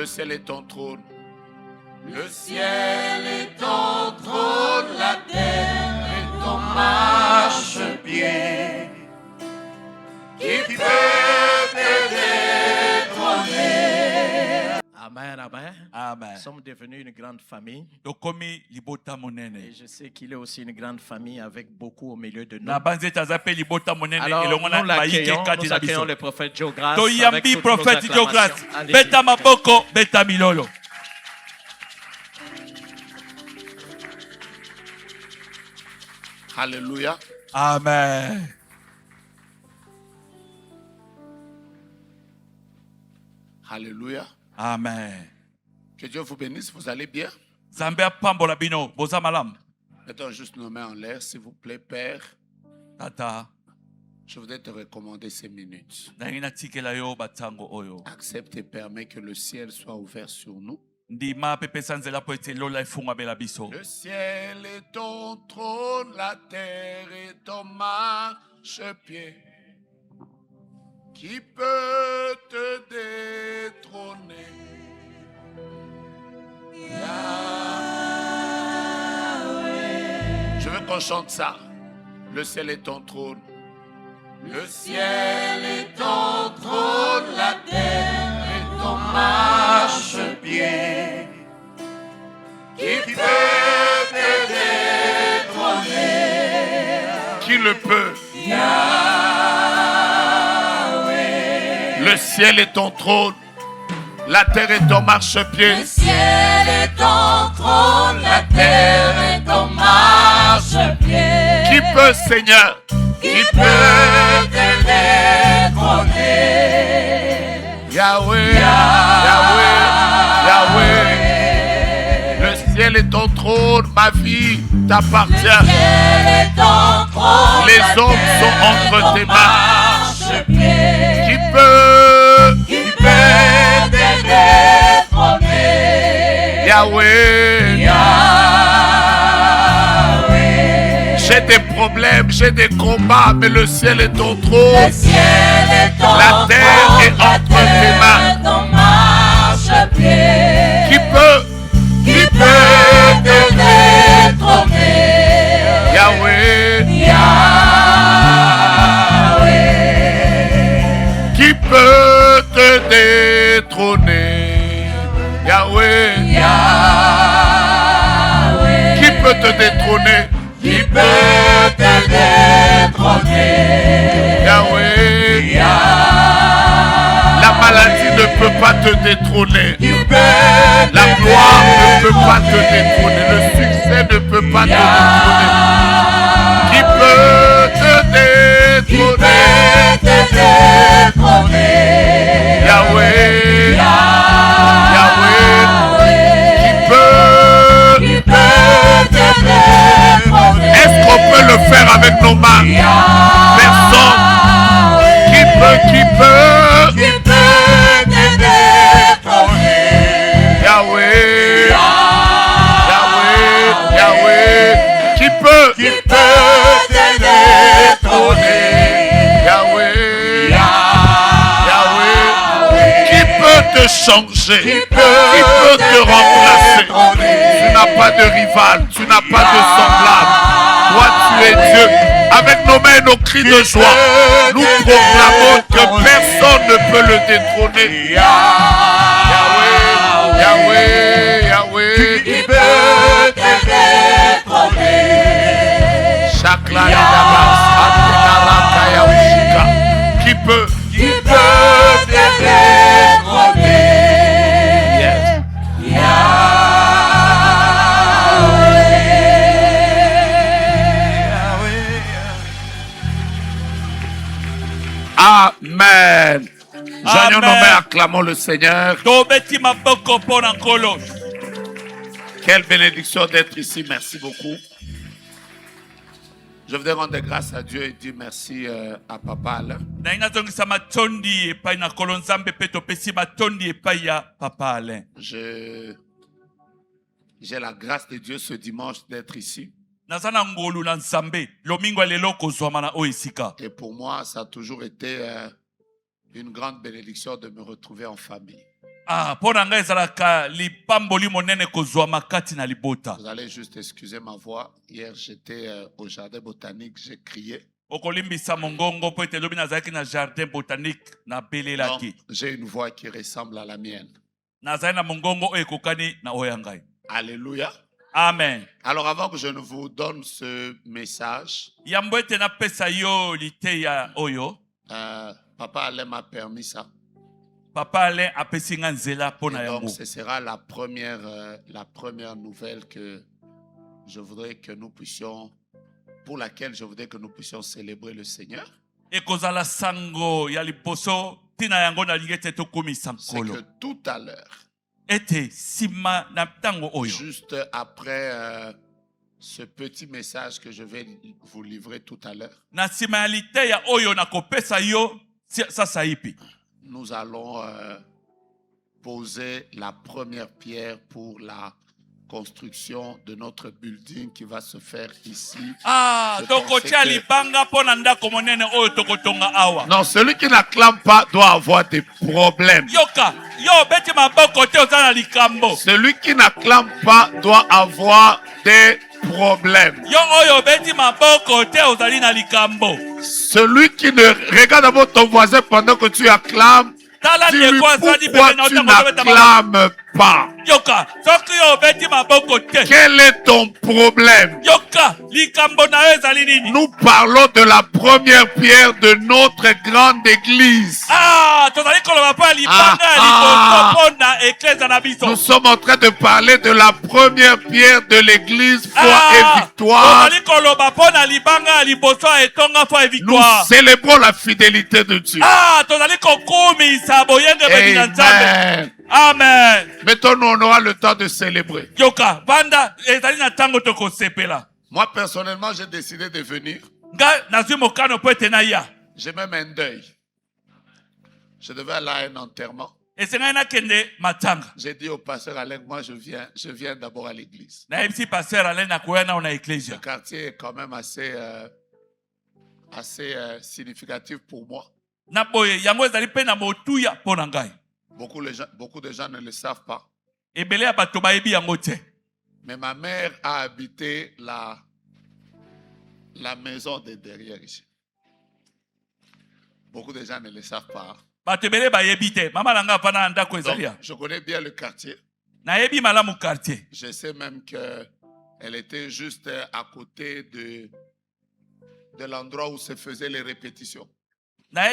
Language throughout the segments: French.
Le ciel est ton trône. Le ciel est ton trône, la terre est ton marchepied. Qui peut te détrôner? Amen, amen. Amen. Nous sommes devenus une grande famille. Tokomi libota Et monene. je sais qu'il est aussi une grande famille avec beaucoup au milieu de nous. Na banzeta zape libota monene Alors, elongona nous maike l'accueillons, kati nous na accueillons biso. le prophète Joe Grace. To avec yambi toutes nos prophète Joe Grace. acclamations. Allez-y. Beta maboko, beta milolo. Alléluia. Amen. Alléluia. Amen. Que Dieu vous bénisse. Vous allez bien? Zambia pambola bino, boza malam. Mettons juste nos mains en l'air, s'il vous plaît, Père. Tata, Je voudrais te recommander ces minutes. nangina tikela yo batango oyo. Accepte et permets que le ciel soit ouvert sur nous. Ndima pepesa nzela po ete lola efunga bela biso. Le ciel est ton trône, la terre est ton marchepied. Qui peut te détrôner? Je veux qu'on chante ça. Le ciel est ton trône. Le ciel est ton trône, la terre est ton marchepied. Qui peut te détrôner? Qui le peut? Le ciel est ton trône. La terre est ton marchepied. Le ciel est ton trône, la terre est ton marchepied. Qui peut, Seigneur? Qui peut te détrôner? Yahweh, Yahweh, Yahweh. Le ciel est ton trône, ma vie t'appartient. Le ciel est ton trône, Les la hommes terre sont entre est ton tes mains. marchepied. Qui peut? Qui peut te détrôner? Yahweh. Yahweh. J'ai des problèmes, j'ai des combats, mais le ciel est ton Le trône. ciel est ton La terre trône, est la entre tes terre mains. est ton marchepied. Qui peut? Qui peut te détrôner? Yahweh. Yahweh. Qui peut te détrôner? Yahweh. Yahweh. Qui peut te détrôner? Qui peut te détrôner? Yahweh. Yahweh. La maladie ne peut pas te détrôner. Qui peut te La gloire ne peut pas te détrôner? détrôner. Le succès ne peut pas te détrôner. Qui peut te Qui peut détrôner? te détrôner? Yahweh. Yahweh. Qui peut? Qui peut te détrôner? Est-ce qu'on peut le faire avec nos mains? Personne. Qui peut? Qui peut te détrôner? Yahweh. Yahweh. Yahweh. Qui peut? Qui peut te détrôner? Yahweh. Yahweh. Qui peut te changer? Qui peut te remplacer? détrôner? Tu n'as pas de rival, tu n'as pas de semblable. Toi, tu es Dieu. Avec nos mains et nos cris de joie, nous proclamons que personne ne peut le détrôner. Yahweh, Yahweh, Yahweh. Qui peut te détrôner? Shakla Yadabas, Atenaraka Yahushika. Qui peut? Qui peut te détrôner? Yes. Amen. Joignons nos mains, acclamons le Seigneur. Tobeti maboko pona nkolo. Quelle bénédiction d'être ici. Merci beaucoup. Je voudrais rendre grâce à Dieu et dire merci à Papa Alain. Nangina zongisa matondi epai na nkolo nzambe pe topesi matondi epai ya Papa Alain. J'ai la grâce de Dieu ce dimanche d'être ici. Naza na ngolu na nzambe lomingo lelo kozwama na oyo esika. Et pour moi, ça a toujours été une grande bénédiction de me retrouver en famille. Pona ngai ezalaka lipamboli monene kozwa makati na libota. Vous allez juste excuser ma voix. Hier, j'étais au jardin botanique, j'ai crié. Okolimbisa mongongo po ete lobi nazalaki na jardin botanique na belelaki. J'ai une voix qui ressemble à la mienne. Nazali na mongongo oyo ekokani na oyo ngai. Alléluia. Amen. Alors avant que je ne vous donne ce message, Yambo ete na pesa yo liteya oyo. Papa Alain m'a permis ça. Papa Alain apesi nga nzela pona yango. Donc ce sera la première nouvelle que je voudrais que nous puissions, pour laquelle je voudrais que nous puissions célébrer le Seigneur. Ekozala sango ya liposo tina yango na lingete to komisa nkolo. C'est que tout à l'heure, ete sima na tango oyo. Juste après ce petit message que je vais vous livrer tout à l'heure, na sima ya liteya oyo na kopesa yo sasa ipi. Nous allons poser la première pierre pour la construction de notre building qui va se faire ici. Non, celui qui n'acclame pas doit avoir des problèmes. Celui qui n'acclame pas doit avoir des problèmes. Celui qui ne regarde d'abord ton voisin pendant que tu acclames, dis-lui pourquoi tu n'acclames pas. Quel est ton problème? Nous parlons de la première pierre de notre grande église. Nous sommes en train de parler de la première pierre de l'église Foi et Victoire. Nous célébrons la fidélité de Dieu. Amen. Amen. Maintenant, on aura le temps de célébrer. Moi, personnellement, j'ai décidé de venir. J'ai même un deuil. Je devais aller à un enterrement. J'ai dit au pasteur Alain, moi je viens d'abord à l'église. Le quartier est quand même assez significatif pour moi. Beaucoup de gens ne le savent pas. Mais ma mère a habité la maison de derrière ici. Beaucoup de gens ne le savent pas. Donc, je connais bien le quartier. Je sais même qu'elle était juste à côté de l'endroit où se faisaient les répétitions. Bon,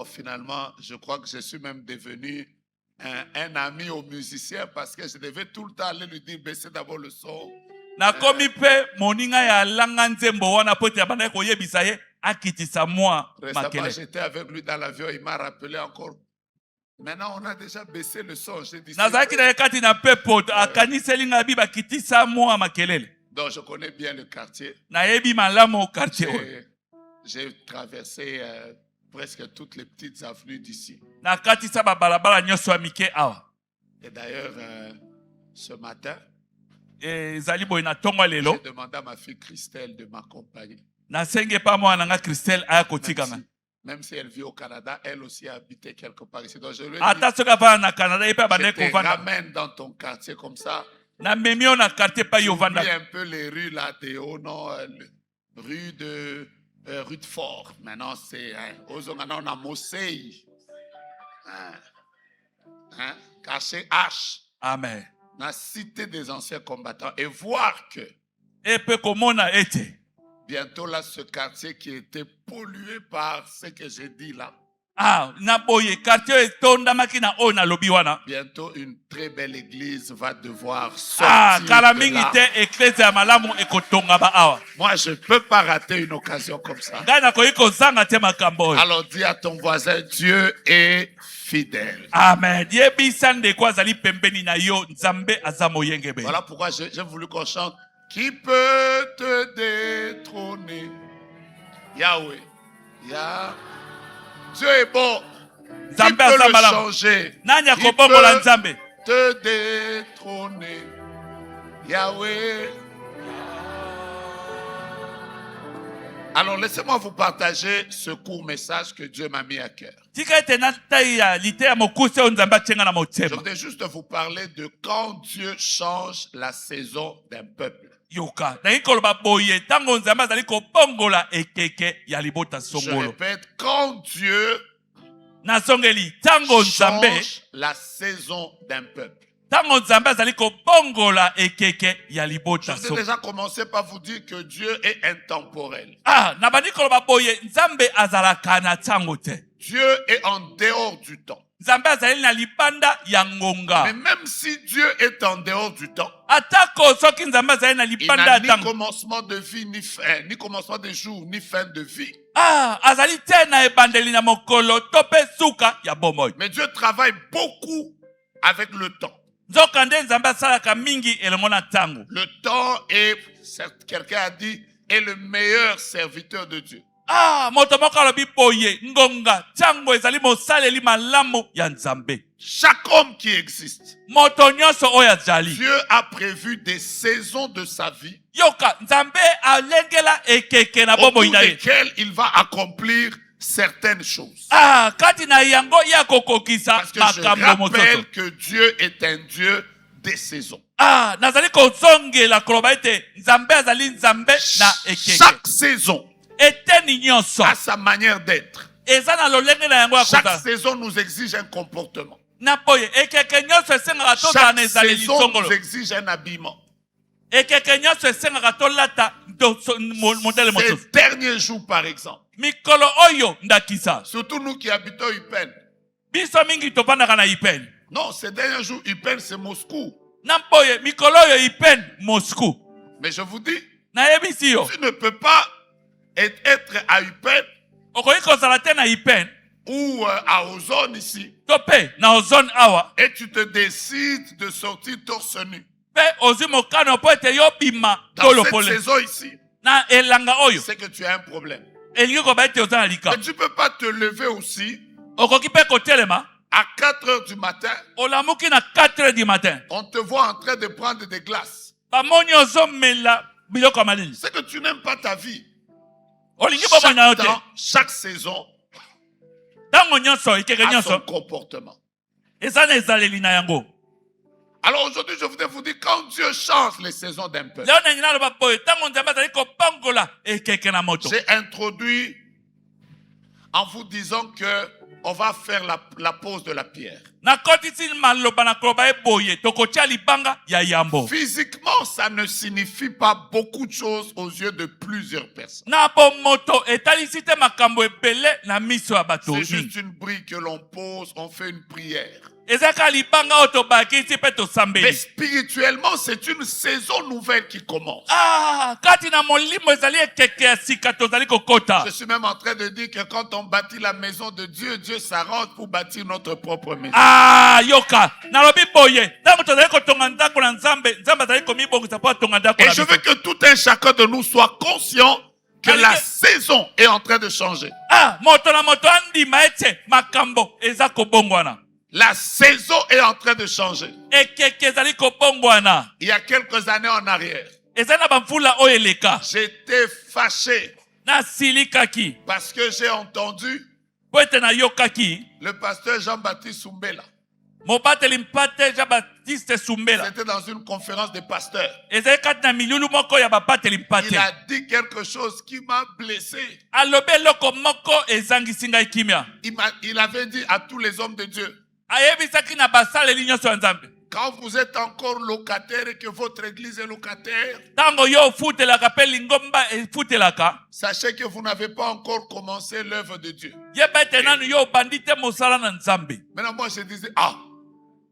finalement, je crois que je suis même devenu un ami aux musiciens parce que je devais tout le temps aller lui dire baissez d'abord le son. Récemment, j'étais avec lui dans l'avion, il m'a rappelé encore. Maintenant, on a déjà baissé le son. J'ai dit, donc, je connais bien le quartier. J'ai traversé presque toutes les petites avenues d'ici. Et d'ailleurs, ce matin, j'ai demandé à ma fille Christelle de m'accompagner. Merci. Même si elle vit au Canada, elle aussi a habité quelque part ici. Donc je lui ai dit, je te ramène dans ton quartier comme ça. Oublie un peu les rues là de haut, non, rue de Fort. Maintenant c'est on a Mosei. Caché H. Amen. La cité des anciens combattants. Et voir que bientôt là, ce quartier qui était pollué par ce que j'ai dit là. Bientôt une très belle église va devoir sortir de là. Moi je ne peux pas rater une occasion comme ça. Alors dis à ton voisin, Dieu est fidèle. Amen. Voilà pourquoi j'ai voulu qu'on chante. Qui peut te détrôner? Yahweh. Dieu est bon. Qui peut le changer? Qui peut te détrôner? Yahweh. Alors laissez-moi vous partager ce court message que Dieu m'a mis à cœur. Je voudrais juste vous parler de quand Dieu change la saison d'un peuple. Je répète, quand Dieu change la saison d'un peuple. Je vais déjà commencer par vous dire que Dieu est intemporel. Dieu est en dehors du temps. Mais même si Dieu est en dehors du temps, il n'a ni commencement de vie, ni fin, ni commencement de jour, ni fin de vie. Mais Dieu travaille beaucoup avec le temps. Le temps est, quelqu'un a dit, est le meilleur serviteur de Dieu. Chaque homme qui existe, Dieu a prévu des saisons de sa vie au cours desquelles il va accomplir certaines choses. Parce que je rappelle que Dieu est un Dieu des saisons. Chaque saison a sa manière d'être. Chaque saison nous exige un comportement. Chaque saison nous exige un habillement. Ces derniers jours, par exemple, surtout nous qui habitons Upen. Non, ces derniers jours, Upen, c'est Moscou. Mais je vous dis, tu ne peux pas être à Upen ou à Ozone ici et tu te décides de sortir torse nu. Dans cette saison ici, c'est que tu as un problème. Mais tu ne peux pas te lever aussi à 4 heures du matin. On te voit en train de prendre des glaces. C'est que tu n'aimes pas ta vie. Chaque temps, chaque saison a son comportement. Alors aujourd'hui, je voudrais vous dire, quand Dieu change les saisons d'un peuple, j'ai introduit en vous disant que on va faire la pose de la pierre. Physiquement, ça ne signifie pas beaucoup de choses aux yeux de plusieurs personnes. C'est juste une brique que l'on pose, on fait une prière. Mais spirituellement, c'est une saison nouvelle qui commence. Je suis même en train de dire que quand on bâtit la maison de Dieu, Dieu s'arrange pour bâtir notre propre maison. Et je veux que tout un chacun de nous soit conscient que la saison est en train de changer. La saison est en train de changer. Il y a quelques années en arrière, j'étais fâché parce que j'ai entendu le pasteur Jean-Baptiste Soumbela. C'était dans une conférence de pasteurs. Il a dit quelque chose qui m'a blessé. Il avait dit à tous les hommes de Dieu, quand vous êtes encore locataire et que votre église est locataire, sachez que vous n'avez pas encore commencé l'œuvre de Dieu. Maintenant moi je disais,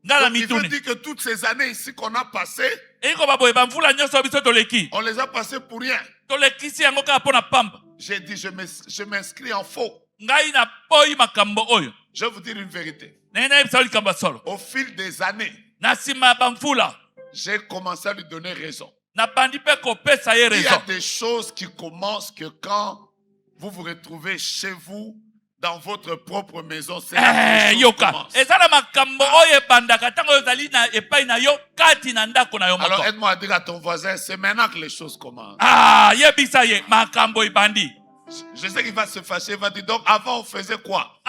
donc, il veut dire que toutes ces années ici qu'on a passées, on les a passées pour rien. J'ai dit, je m'inscris en faux. Je vais vous dire une vérité. Au fil des années, j'ai commencé à lui donner raison. Il y a des choses qui commencent que quand vous vous retrouvez chez vous, dans votre propre maison, c'est là que les choses commencent. Alors aide-moi à dire à ton voisin, c'est maintenant que les choses commencent. Je sais qu'il va se fâcher, il va dire, donc avant on faisait quoi?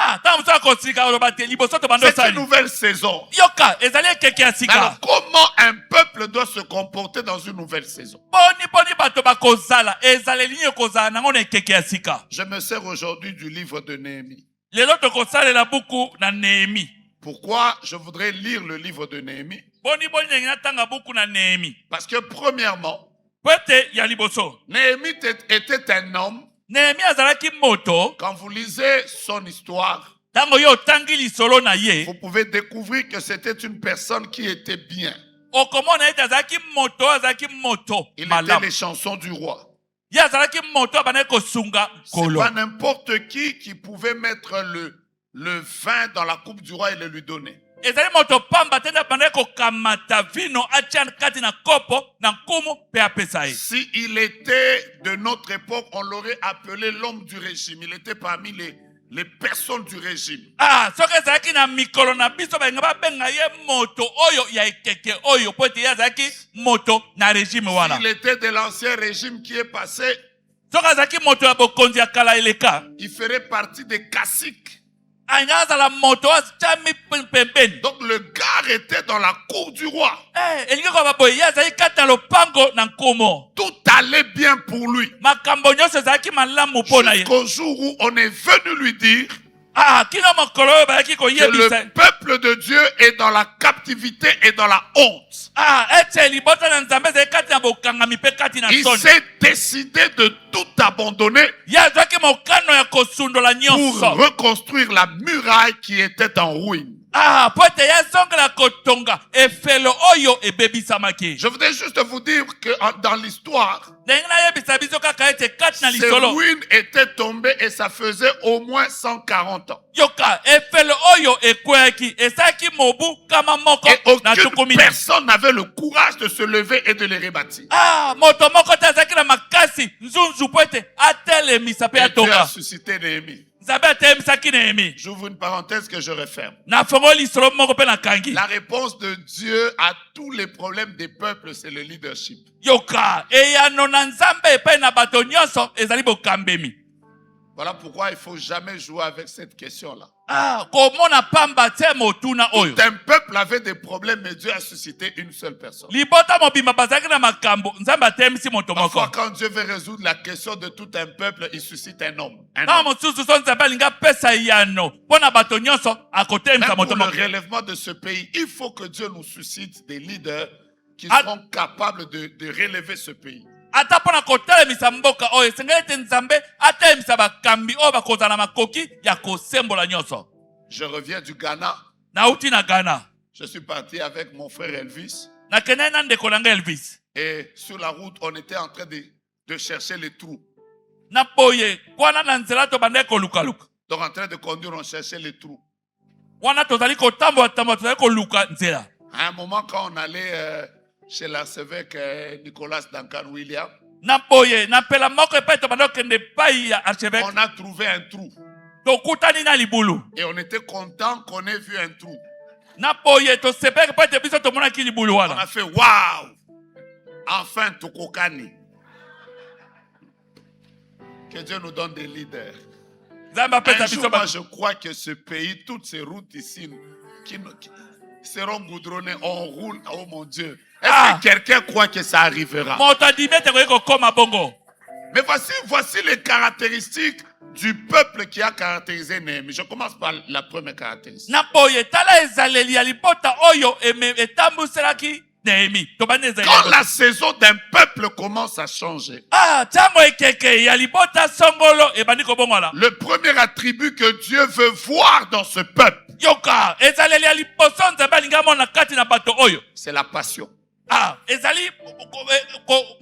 C'est une nouvelle saison. Yoka, ezali ekeke ya Alors sika. comment un peuple doit se comporter dans une nouvelle saison? Poni bato bakozala, ezaleli nini kozala nango na ekeke ya sika. Je me sers aujourd'hui du livre de Néhémie. Lelo tokosalela buku na Néhémie. Pourquoi je voudrais lire le livre de Néhémie? Boni ndenge natanga buku na Néhémie. Parce que premièrement, Pwete ya liboso. Néhémie était un homme. Néhémie azalaki moto. Quand vous lisez son histoire, Tango yo tangi lisolo na ye. vous pouvez découvrir que c'était une personne qui était bien. Okomona ete azalaki moto. Il était Malam. les chansons du roi. Ye azalaki moto abandaki kosunga C'est kolo. pas n'importe qui pouvait mettre le vin dans la coupe du roi et le lui donner. Ezali moto pamba tena abandaki kokamata vino atia kati na kopo na nkumu pe apesa ye. Si il était de notre époque, on l'aurait appelé l'homme du régime. Il était parmi les personnes du régime. Ah, soki ezalaki na mikolo na biso balinga babenga ye moto oyo ya ekeke oyo po ete ye azalaki moto na régime wana. Il était de l'ancien régime qui est passé, Soki azalaki moto ya bokonzi ya kala eleka. il ferait partie des caciques. Alinga azala moto atiami pembeni. Donc le gars était dans la cour du roi. Elingi koyeba boye ye azalaki kati na lopango na nkumu. Tout allait bien pour lui. Makambo nyonso ezalaki malamu mpo na ye. Jusqu'au jour où on est venu lui dire Ah, kino mokolo oyo bayaki que koyebisa. le peuple de Dieu est dans la captivité et dans la honte. Ah, ete libota na nzambe ezali kati na bokangami mpe kati na Il soni. s'est décidé de tout abandonner Ye azwaki mokano ya kosundola pour nyonso. reconstruire la muraille qui était en ruine. Ah, po ete ye azongela kotonga efelo oyo ebebisamaki. Je voudrais juste vous dire que dans l'histoire, Ndenge nayebisa biso kaka ete kati na ces lisolo. ruines étaient tombées et ça faisait au moins 140 ans. Yoka, efelo oyo ekweyaki esalaki mobu kama moko Et na aucune tukumi. personne n'avait le courage de se lever et de les rebâtir. Ah, moto moko te azalaki na makasi nzunzu po ete atelemisa mpe Et Dieu a atonga. suscité Néhémie. Nzambe atelemisaki Néhémie. J'ouvre une parenthèse que je referme. Na fongoli lisolo moko mpe na kangi. La réponse de Dieu à tous les problèmes des peuples, c'est le leadership. Yoka, eyano na nzambe epai na bato nyonso ezali bokambemi. Voilà pourquoi il ne faut jamais jouer avec cette question-là. Ah, komona pamba te motuna oyo. Tout un peuple avait des problèmes, mais Dieu a suscité une seule personne. Libota mobimba bazalaki na makambo, nzambe atemisi moto moko. Parfois, quand Dieu veut résoudre la question de tout un peuple, il suscite un homme. Na mosusu so nzambe alinga pesa yano, pona bato nyonso akotemisa Même pour moto le moko. relèvement de ce pays, il faut que Dieu nous suscite des leaders qui Ah. seront capables de relever ce pays. Ata pona kotelemisa mboka oyo, esengeli ete nzambe atelemisa bakambi oyo bakozala na makoki ya kosembola nyonso. Je reviens du Ghana. Nauti na Ghana. Je suis parti avec mon frère Elvis. Nakende na ndeko nanga Elvis. Et sur la route, on était en train de chercher les trous. Na boye, kwana na nzela to bande koluka-luka. Donc en train de conduire, on cherchait les trous. Wana tozali kotambola tozali koluka nzela. À un moment, quand on allait chez l'archevêque Nicolas Duncan William, Na boye, na pela moko epai to bande kende pai ya archevêque. on a trouvé un trou. Tokutani na libulu. Et on était content qu'on ait vu un trou. Na boye, to sepeke epai te biso tomonaki libulu On wana. a fait waouh! Enfin, Tokokani. Que Dieu nous donne des leaders. Nzambe Un apesa jour, biso moi, ba. je crois que ce pays, toutes ces routes ici, qui seront goudronnées, on roule. Oh mon Dieu. Est-ce Ah. que quelqu'un croit que ça arrivera? Moto adime te koyeko koma bongo. Mais voici les caractéristiques du peuple qui a caractérisé Néhémie. Je commence par la première caractéristique. Na boye, tala ezaleli ya libota oyo etambuselaki Néhémie. Tobane ezaleli. Quand la saison d'un peuple commence à changer, Ah, tango ekeke ya libota songolo ebandi kobongola. le premier attribut que Dieu veut voir dans ce peuple, Yoka, ezaleli ya liboso nzambe alingi amona kati na bato oyo. c'est la passion. Ah, ezali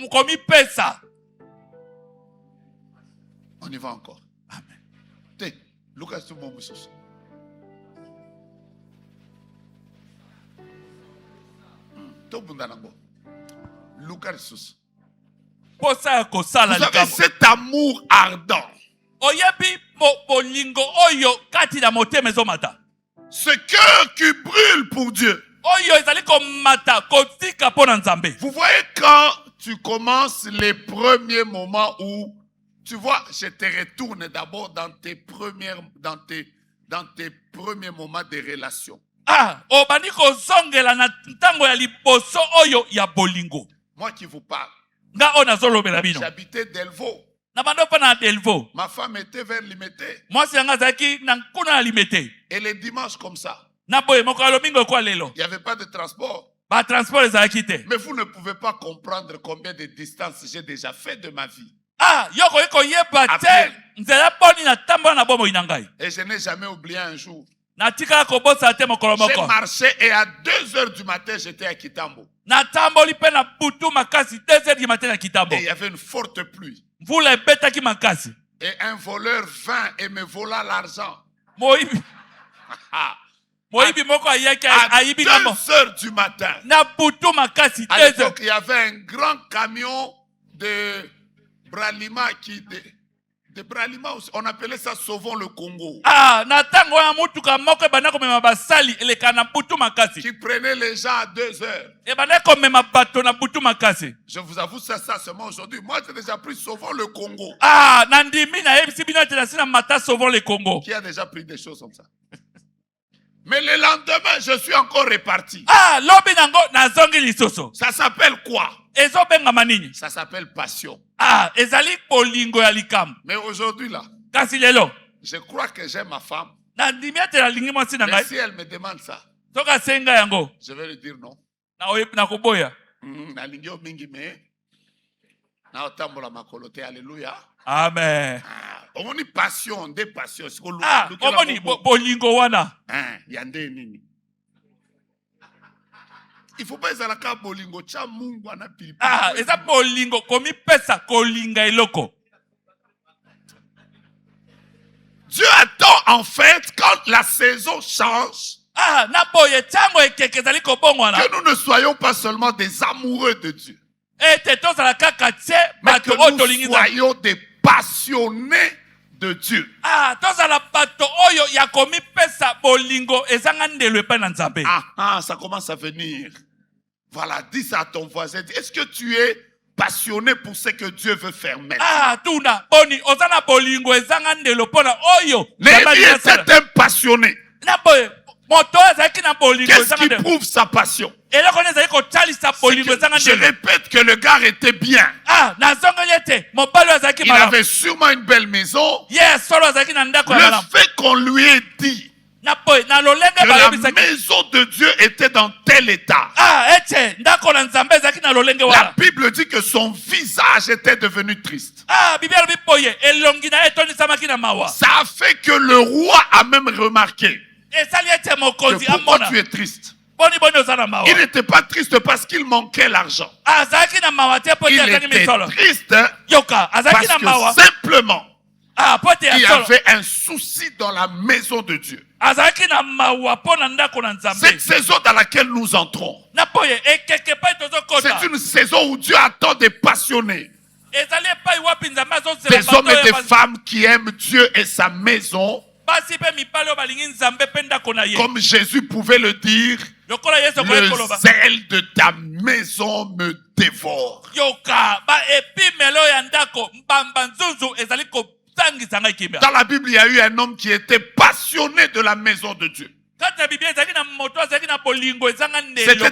komipesa. On y va encore. Amen. Te, Lucas tout mon monsieur. Lucas sous. Posa ya kosala Vous avez likambo. cet amour ardent. Oyebi bolingo oyo kati na motema ezomata. Ce cœur qui brûle pour Dieu. Oyo ezali komata kotika pona nzambe. Vous voyez quand tu commences les premiers moments où Tu vois, je te retourne d'abord dans tes premiers moments de relation. Obandi kozongela na ntango ya liboso oyo ya bolingo. Moi qui vous parle. Nga ona zolobela bino. J'habitais Delvaux. Na bando pa na Delvaux. Ma femme était vers Limete. Moi si yanga zaki na kuna Limete. Et les dimanches comme ça. Na boye moko alomingo kwa lelo. Il n'y avait pas de transport. Ba transport ezalaki te. Mais vous ne pouvez pas comprendre combien de distances j'ai déjà fait de ma vie. Yoko eko yeba te. Nzela poni na tambola na bomo inangai. Et je n'ai jamais oublié un jour. J'ai marché et à 2h du matin, j'étais à Kitambo. Et il y avait une forte pluie. Et un voleur vint et me vola l'argent. À 2h du matin. À l'époque, il y avait un grand camion de Bralima de Bralima, on appelait ça Sauvons le Congo. Qui prenait les gens à 2h. Je vous avoue, ça seulement aujourd'hui. Moi, j'ai déjà pris Sauvons le Congo. Qui a déjà pris des choses comme ça? Mais le lendemain, je suis encore reparti. Ça s'appelle quoi? Ça s'appelle passion. Mais aujourd'hui là, je crois que j'aime ma femme. Mais si elle me demande ça, je vais lui dire non. Alléluia. Amen. On dit passion, des passions. Il faut pas ezalaka bolingo cha Mungu anapili. Eza bolingo komi pesa kolinga iloko. Dieu attend en fait quand la saison change. Que nous ne soyons pas seulement des amoureux de Dieu. Mais que nous soyons des passionnés de Dieu. Ça commence à venir. Voilà, dis ça à ton voisin. Est-ce que tu es passionné pour ce que Dieu veut faire maintenant? Néhémie était un passionné. Qu'est-ce qui prouve sa passion? Je répète que le gars était bien. Il avait sûrement une belle maison. Le fait qu'on lui ait dit que la maison de Dieu était dans tel état. La Bible dit que son visage était devenu triste. Ça a fait que le roi a même remarqué que pourquoi tu es triste. Il n'était pas triste parce qu'il manquait l'argent. Il était triste parce que simplement il y avait un souci dans la maison de Dieu. Cette saison dans laquelle nous entrons, c'est une saison où Dieu attend des passionnés. Des hommes et des femmes qui aiment Dieu et sa maison. Comme Jésus pouvait le dire, le zèle de ta maison me dévore. Dans la Bible, il y a eu un homme qui était passionné de la maison de Dieu. C'était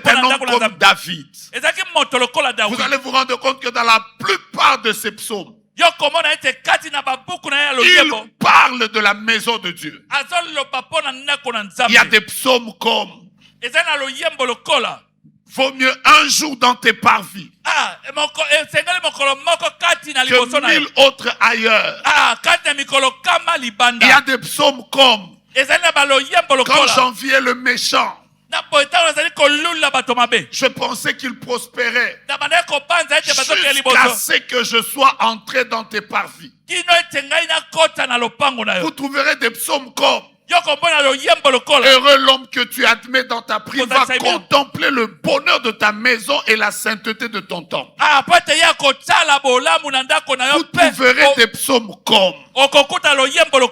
un homme comme David. Vous allez vous rendre compte que dans la plupart de ces psaumes, il parle de la maison de Dieu. Il y a des psaumes comme vaut mieux un jour dans tes parvis que 1000 autres ailleurs. Il y a des psaumes comme quand j'enviais le méchant, je pensais qu'il prospérait jusqu'à ce que je sois entré dans tes parvis. Vous trouverez des psaumes comme heureux l'homme que tu admets dans ta prière va contempler le bonheur de ta maison et la sainteté de ton temple. Vous trouverez des psaumes comme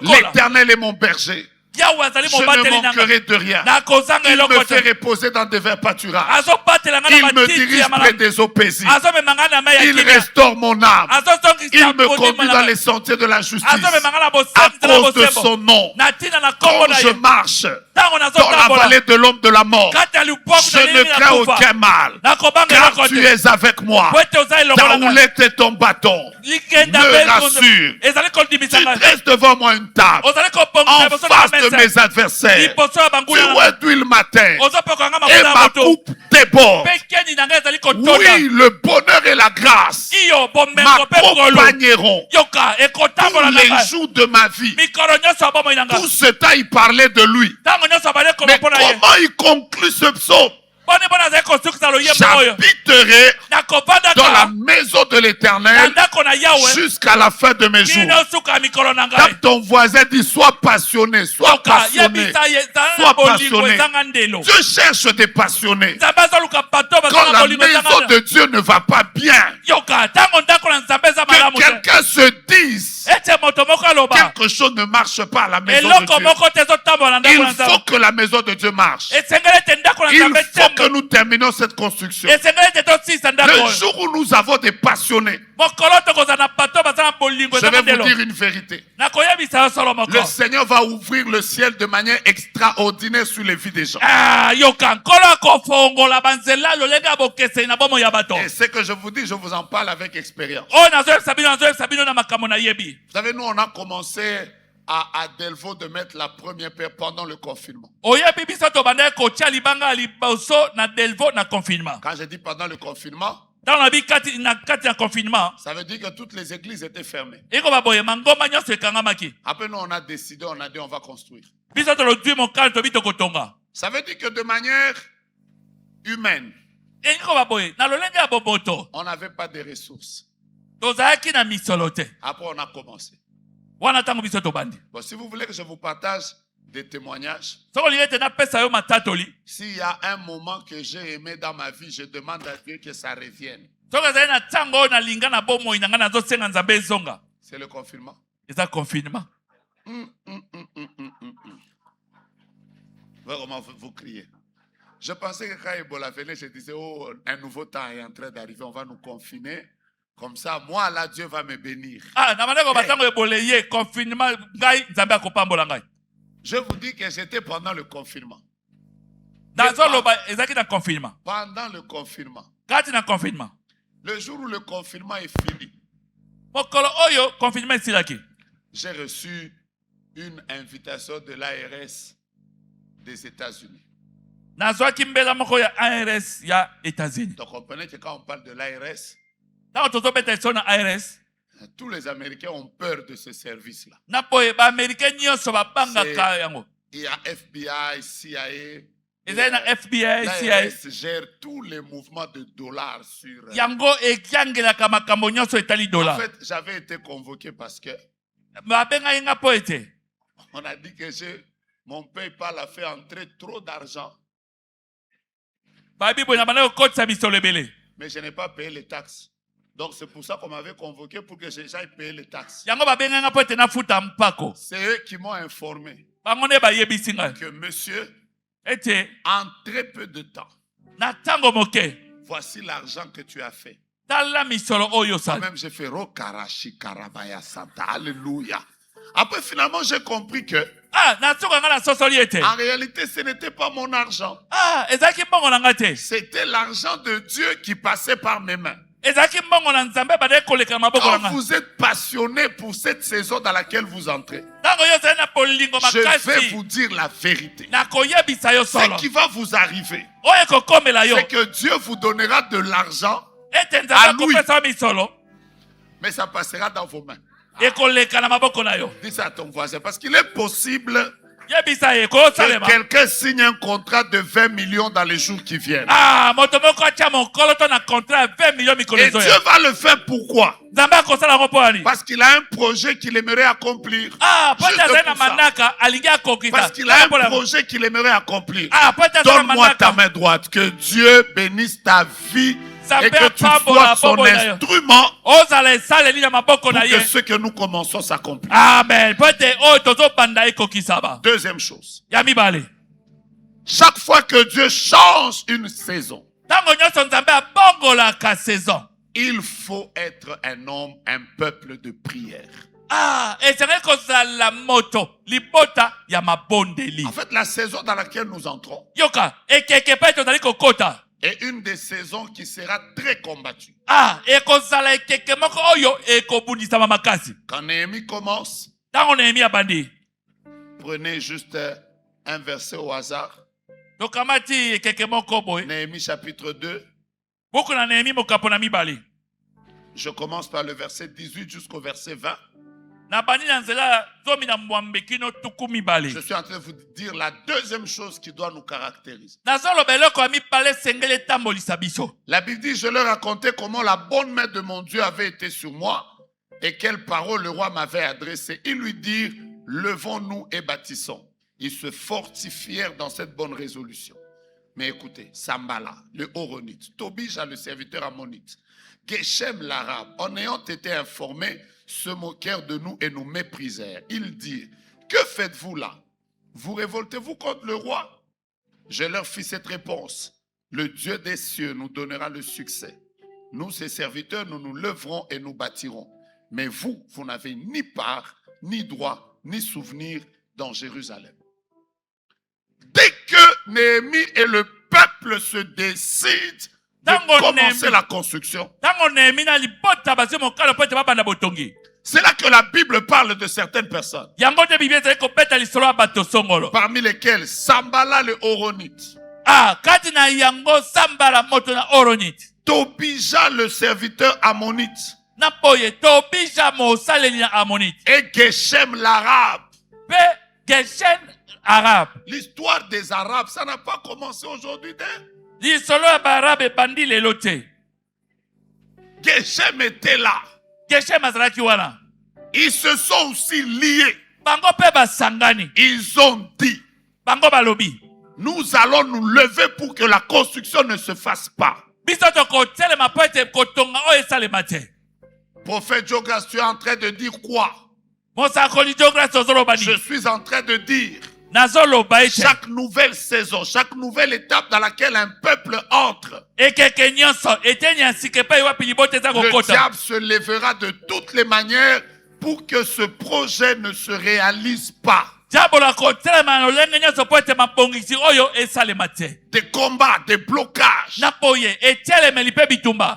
l'Éternel est mon berger. yawe azali Je ne mobateli nanga manquerai de rien. nakozanga Il eloko me fait te reposer dans des verts pâturages. azobatelanga Il na me matiti dirige ya près malamu des eaux paisibles. azomemanga na mai ya Il kimia restaure mon âme. azosongisa Il me motema conduit na dans ngai. les sentiers de la justice. azomemanga na À bosembo nzela cause de bosembo son nom. na ntina na kombo Quand na je ye marche ntango dans la nazotambola vallée de l'homme de la mort, kati ya liboku je na ne lelimi na crains kufa aucun mal. nakobanga Car eloko tu te es avec moi. po ete oza elongo Ta na ngai houlette et ton bâton likenda me mpe rassure. ezali kondimisa Tu ngai dresses devant moi une table ozali kobongisa en liboso na face de mesa mes adversaires. liboso ya Tu banguna na ngai réduis le matin ozopekanga et mafuta ya ma moto coupe déborde. mpe keni na ngai ezali kotonda Oui, le bonheur et la grâce iyo bomengo mpe ngolu m'accompagneront yoka ekotambola tous na les ngai jours de ma vie. mikolo nyonso ya bomoi na ngai Tout ce temps, il parlait de lui. ntango nyonso abali koloba Mais mpo na ye comment il conclut ce psaume? boni mpo nazali kosukisa loyembo oyo J'habiterai dans la nakovandaka maison de na l'Éternel ndako na yawe jusqu'à la fin de mes jours. kino suka ya mikolo na ngai Tape ton voisin, dis sois passionné, sois yoka passionné. yebisa ye ezala na Sois bolingo passionné. ezanga ndelo Dieu cherche des passionnés. nzambe azoluka bato Quand bazala la bolingo maison ezanga de Dieu ne va pas bien, yoka ntango ndako na nzambe eza que malamu te quelqu'un se dise ete moto moko aloba quelque chose ne marche pas à la maison de eloko Dieu. moko te ezotambola na ndako na Il faut nzambe que la maison de Dieu marche. esengeli ete ndako na Il nzambe faut que tembo nous terminions cette construction. esengeli ete tosisa ndako Le oyo jour où nous avons des passionnés, mokolo tokozala na bato baza na bolingo je ezanga vais vous ndelo dire une vérité. nakoyebisa yo solo moko Le Seigneur va ouvrir le ciel de manière extraordinaire sur les vies des gens. yoka nkolo akofongola banzela lolenge ya bokeseni na bomoi ya bato Et ce que je vous dis, je vous en parle avec expérience. oyo nazoyebisa bino na makambo na yebi Vous savez, nous, on a commencé à Delvaux de mettre la première pierre pendant le confinement. oyebi biso tobandaki kotia libanga ya liboso na delvo na confinement Quand je dis pendant le confinement, ntango nabi kati na confinement ça veut dire que toutes les églises étaient fermées. ekoba boye mangomba nyonso ekangamaki Après, nous, on a décidé, on a dit, on va construire. biso tolodwi mokali tobi tokotonga Ça veut dire que de manière humaine, ekoba boye na lolenge ya boboto on n'avait pas de ressources. tozalaki na misolo te Après, on a commencé. wana ntango biso tobandi Bon, si vous voulez que je vous partage des témoignages, soko olingi ete napesa yo matatoli s'il y a un moment que j'ai aimé dans ma vie, je demande à Dieu que ça revienne. soki ezali na ntango oyo nalinga na bomoi na ngai nazosenga nzambe ezonga C'est le confinement. eza confinement Vraiment, vous criez. Je pensais que quand Ebola venait, je disais, oh, un nouveau temps est en train d'arriver, on va nous confiner. Comme ça, moi, là, Dieu va me bénir. na bandeko batango ebole ye confinement ngai nzambe akopambola ngai Je vous dis que j'étais pendant le confinement. nazoloba ezalaki na confinement Pendant le confinement. kati na confinement Le jour où le confinement est fini, mokolo oyo confinement esilaki j'ai reçu une invitation de l'ARS des États-Unis. nazwaki mbela moko ya ARS ya États-Unis Donc, comprenez que quand on parle de l'ARS, ntango tozobeta liso na ARS tous les Américains ont peur de ce service-là. na boye baaméricain nyonso babangaka yango Il y a FBI, CIA. ezali na FBI CIA L'ARS gère tous les mouvements de dollars sur... yango ekiangelaka makambo nyonso etali En dollar fait, j'avais été convoqué parce que babengaki nga mpo ete on a dit que mon PayPal a fait entrer trop d'argent, babi boye na banda kokotisa misolo ebele mais je n'ai pas payé les taxes. Donc c'est pour ça qu'on m'avait convoqué pour que j'aille payer les taxes. yango babengaki nga mpo ete nafuta mpako C'est eux qui m'ont informé bango nde bayebisi ngai que monsieur, ete en très peu de temps, na ntango moke voici l'argent que tu as fait. tala misolo oyo osali Même j'ai fait Rokarashi Karabaya Santa. Alléluia. Après, finalement, j'ai compris que, nasoka nga nasosoli ete en réalité, ce n'était pas mon argent. ezalaki mbongo na ngai te C'était l'argent de Dieu qui passait par mes mains. ezalaki mbongo na nzambe badaki koleka na maboko na Quand ngai vous êtes passionné pour cette saison dans laquelle vous entrez, ntango yo ozali na bolingo je vais makasi vous dire la vérité. nakoyebisa yo Ce solo qui va vous arriver, oyo ekokomela yo c'est que Dieu vous donnera de l'argent, ete nzambe à lui. akopesa yo misolo mais ça passera dans vos mains. ekoleka na maboko na yo Dis ça à ton voisin, parce qu'il est possible yebisa ye que kosalema quelqu'un signe un contrat de 20 millions dans les jours qui viennent. moto moko atia mokolo to na contrat ya 20 millions mikolo Et Dieu ezoya va le faire pourquoi? nzambe akosala yango mpo ani Parce qu'il a un projet qu'il aimerait accomplir. po ete Juste azali na pour ça. manaka alingi akokisa Parce qu'il a un projet qu'il aimerait accomplir. po ete azali na Donne-moi ta manaka main droite. Que Dieu bénisse ta vie et que tu sois son instrument pour que ce que nous commençons s'accomplisse. Amen. Deuxième chose. Chaque fois que Dieu change une saison, il faut être un homme, un peuple de prière. En fait, la saison dans laquelle nous entrons est une des saisons qui sera très combattue. Quand Néhémie commence, prenez juste un verset au hasard. Néhémie chapitre 2. Je commence par le verset 18 jusqu'au verset 20. Je suis en train de vous dire la deuxième chose qui doit nous caractériser. La Bible dit, je leur racontais comment la bonne main de mon Dieu avait été sur moi et quelles paroles le roi m'avait adressées. Ils lui dirent, levons-nous et bâtissons. Ils se fortifièrent dans cette bonne résolution. Mais écoutez, Sambala, le Horonite, Tobija, le serviteur ammonite, Geshem l'arabe, en ayant été informés, se moquèrent de nous et nous méprisèrent. Ils dirent, que faites-vous là? Vous révoltez-vous contre le roi? Je leur fis cette réponse. Le Dieu des cieux nous donnera le succès. Nous, ses serviteurs, nous nous lèverons et nous bâtirons. Mais vous, vous n'avez ni part, ni droit, ni souvenir dans Jérusalem. Dès que Néhémie et le peuple se décident de commencer la construction, c'est là que la Bible parle de certaines personnes, parmi lesquelles Sambala le Horonite, Tobija le serviteur ammonite et Geshem l'arabe. L'histoire des Arabes, ça n'a pas commencé aujourd'hui. Geshem était là. Ils se sont aussi liés. Ils ont dit, nous allons nous lever pour que la construction ne se fasse pas. Prophète Jogas, tu es en train de dire quoi? Je suis en train de dire, chaque nouvelle saison, chaque nouvelle étape dans laquelle un peuple entre, le diable se lèvera de toutes les manières pour que ce projet ne se réalise pas. Des combats, des blocages,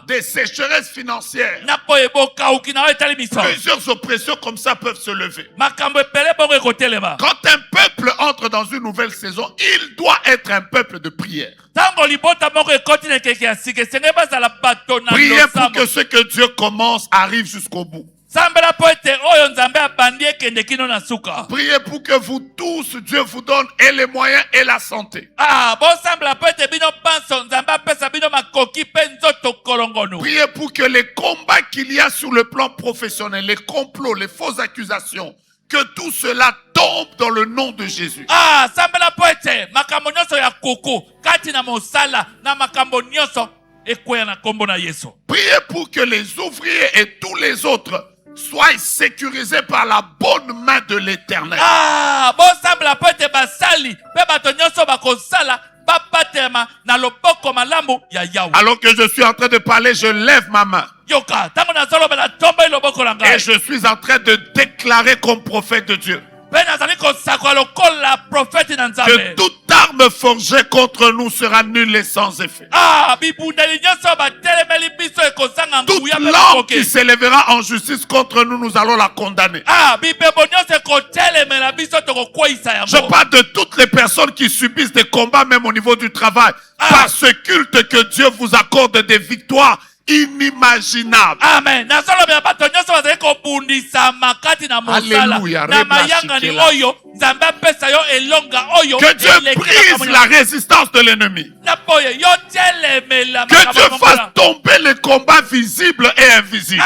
des sécheresses financières, plusieurs oppressions comme ça peuvent se lever. Quand un peuple entre dans une nouvelle saison, il doit être un peuple de prière. Priez pour que ce que Dieu commence arrive jusqu'au bout. Priez pour que vous tous, Dieu vous donne et les moyens et la santé. Priez pour que les combats qu'il y a sur le plan professionnel, les complots, les fausses accusations, que tout cela tombe dans le nom de Jésus. Priez pour que les ouvriers et tous les autres soient sécurisés par la bonne main de l'Éternel. Alors que je suis en train de parler, je lève ma main. Et je suis en train de déclarer comme prophète de Dieu que toute arme forgée contre nous sera nulle et sans effet. Toute langue qui s'élèvera en justice contre nous, nous allons la condamner. Je parle de toutes les personnes qui subissent des combats même au niveau du travail. Par ce culte que Dieu vous accorde des victoires inimaginable. Amen. Alléluia. Que Dieu brise la résistance de l'ennemi. Que Dieu fasse tomber les combats visibles et invisibles.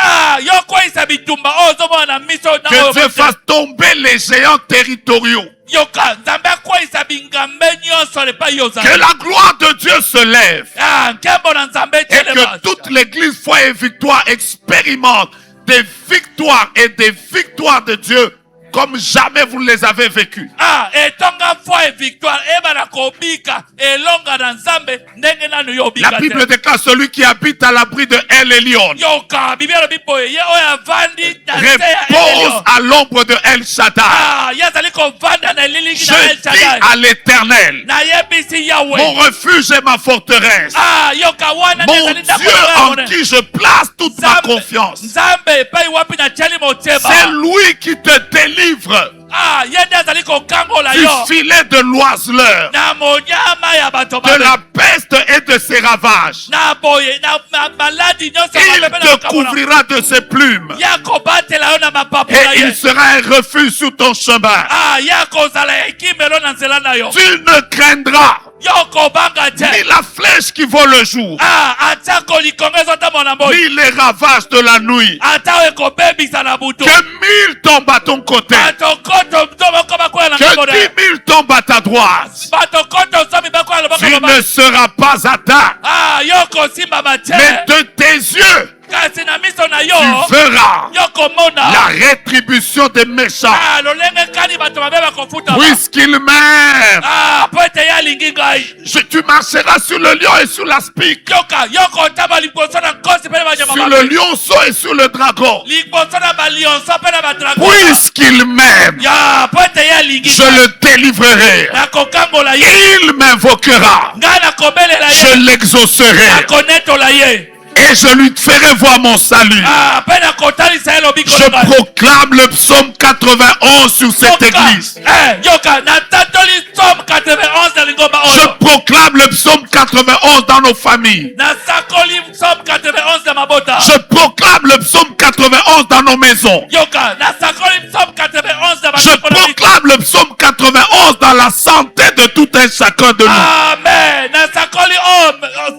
Que Dieu fasse tomber les géants territoriaux. yoka nzambe akweyisa bingambe nyonso lepa yo ozali. Que la gloire de Dieu se lève. Nkembo na nzambe Et etelema. que toute l'église foi et victoire expérimente des victoires et des victoires de Dieu comme jamais vous les avez vécues. Etonga foi et victoire ebana kobika elonga na nzambe ndenge nanu yo bika. La Bible déclare celui qui habite à l'abri de El Elyon yoka bibia bipo ye oya vandi na repose à l'ombre de El Shaddai. yazali kovanda na liliki Je na El dis Shaddai. à l'Éternel, Na yebisi Yahweh. mon refuge et ma forteresse, yoka wana mon nezali ndako Dieu na en ngone. qui je place toute ma confiance. Nzambe pai wapi na chali motema. C'est lui qui te délivre yende azali kokangola du yo filet de l'oiseleur, na monyama ya bato de mabe. la peste et de ses ravages. Na boye na maladi nyonso Il mabe na te kokangola. couvrira de ses plumes Ya kobatela yo na mapapu na et ye. il sera un refuge sur ton chemin. Ya kozala ekimelo na nzela na yo. Tu ne craindras Yo kobanga ni te. la flèche qui vole le jour, Ata kolikongo ezotamona boye. ni les ravages de la nuit. Ata ekobebisa na butu. Que 1000 tombent à ton côté, Bato koto mtomo koma kwela na que mabode. 10 000 tombent à ta droite. Bato koto somi bakwela na Tu mabode. ne seras pas atteint, Yo kosimba mate. mais de tes yeux, Kasi na miso na yo. tu verras Yo komona. la rétribution des méchants, Lolenge kani bato mabe bakofuta. puisqu'ils m'aiment. Po ete ye alingi ngai. Tu marcheras sur le lion et sur l'aspic, Yoka yoko taba liboso na nkosi pe na banyama sur mabe. le lionceau et sur le dragon. Liboso na balionso pe na badragon. Puisqu'il m'aime, Po ete ye alingi je le délivrerai. nakokangola ye. Il m'invoquera, Ngai nakobelela je ye. l'exaucerai Nakonetola ye. et je lui ferai voir mon salut. Pe nakotalisa ye lobiko Je na ngai. proclame le psaume 91 sur cette église. Yoka natatoli Somme 91 na lingomba Je oyo. proclame le psaume 91 dans nos familles. Nasakoli Somme 91 na mabota. Je proclame le psaume 91 dans nos maisons. Yoka nasakoli Somme 91 na Je batoko na biso. proclame le psaume 91 dans la santé de tout un chacun de nous. Amen. Nasakoli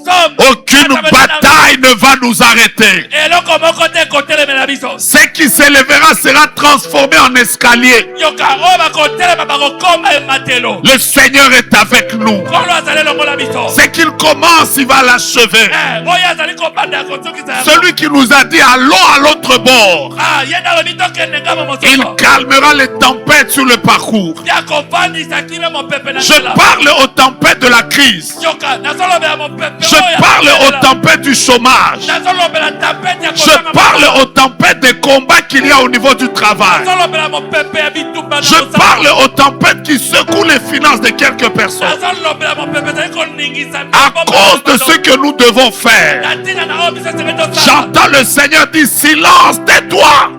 Somme. Aucune bataille ne va nous arrêter. Eloko moko te kotelemela biso. Ce qui s'élèvera sera transformé en escalier. Yoka oyo bakotelema bakokoma ematelo. Le Seigneur est avec nous. Kolo azali longola biso. Ce qu'il commence, il va l'achever. Oyo azali kobanda kosukisa yango. Celui qui nous a dit allons à l'autre bord, Ye nalobi tokende ngamo il mosusu. calmera les tempêtes sur le parcours. Ya kovandisa kime mopepe na Je nzela. parle aux tempêtes de la crise. Yoka nazolobela mopepe Je oyo ya parle aux kotelela. tempêtes du chômage. Nazolobela tempete ya Je kozanga parle mosala. aux tempêtes des combats qu'il y a au niveau du travail. Nazolobela mopepe ya bitumba na Je mosala. parle aux tempêtes qui secouent les finances de quelques personnes. Nazolobela mopepe ezali koningisa À cause de ce que nous devons faire, na ntina na oyo biso esengeli tosala. j'entends le Seigneur dire silence, tais-toi.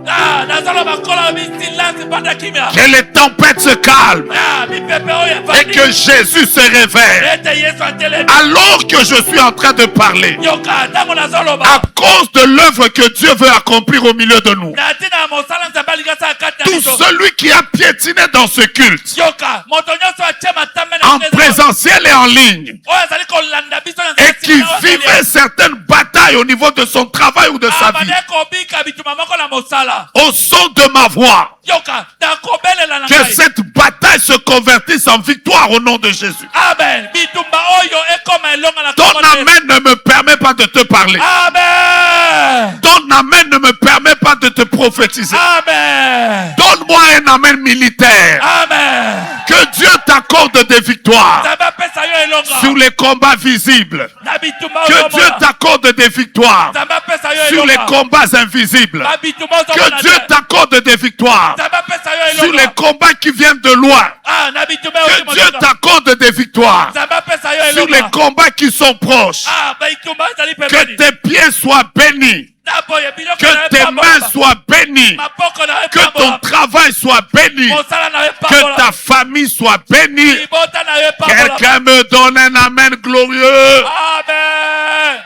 Nazoloba nkolo bisilasi banda kimia. Que les tempêtes se calment Mipepe oyo et evandi. que Jésus se réveille. Ete Yesu atelemi. Alors que je suis en train de parler, Yoka ntango nazoloba. à cause de l'œuvre que Dieu veut accomplir au milieu de nous, Na ntina ya mosala nzambe alingasa kati na tout biso. celui qui a piétiné dans ce culte, Yoka moto nyonso atie matambe na en nzela. présentiel et en ligne, Oyo azali kolanda biso na et qui vivait certaines batailles au niveau de son travail ou de sa vie, abande kobika bituma moko na mosala. au son de ma voix, Yoka nakobelela na que ngai. cette bataille se convertisse en victoire au nom de Jésus. Amen. Bitumba oyo ekoma elonga na Ton kombo na Yesu. amen ne me permet pas de te parler. Amen. Ton amen ne me permet pas de te prophétiser. Amen. Donne-moi un amen militaire. Amen. Que Dieu t'accorde des victoires Nzambe apesa yo elonga. sur les combats visibles. Na bitumba Que oyo Dieu omona. t'accorde des victoires Nzambe apesa yo sur les elonga. combats invisibles. Na bitumba oyo omona Que Dieu te. t'accorde des victoires Nzambe apesa yo sur les elonga. combats qui viennent de loin. Na bitumba oyo Que Dieu omona. t'accorde des victoires Nzambe apesa yo sur les elonga. combats qui sont proches. Bitumba ezali Que pembeni. tes pieds soient bénis. Na boye biloko na Que yo tes epambola. mains soient bénies. Maboko na yo Que ton epambola. travail soit béni. Mosala na yo Que epambola. ta famille soit bénie. Libota na yo epambola. Quelqu'un me donne un amen glorieux. Amen.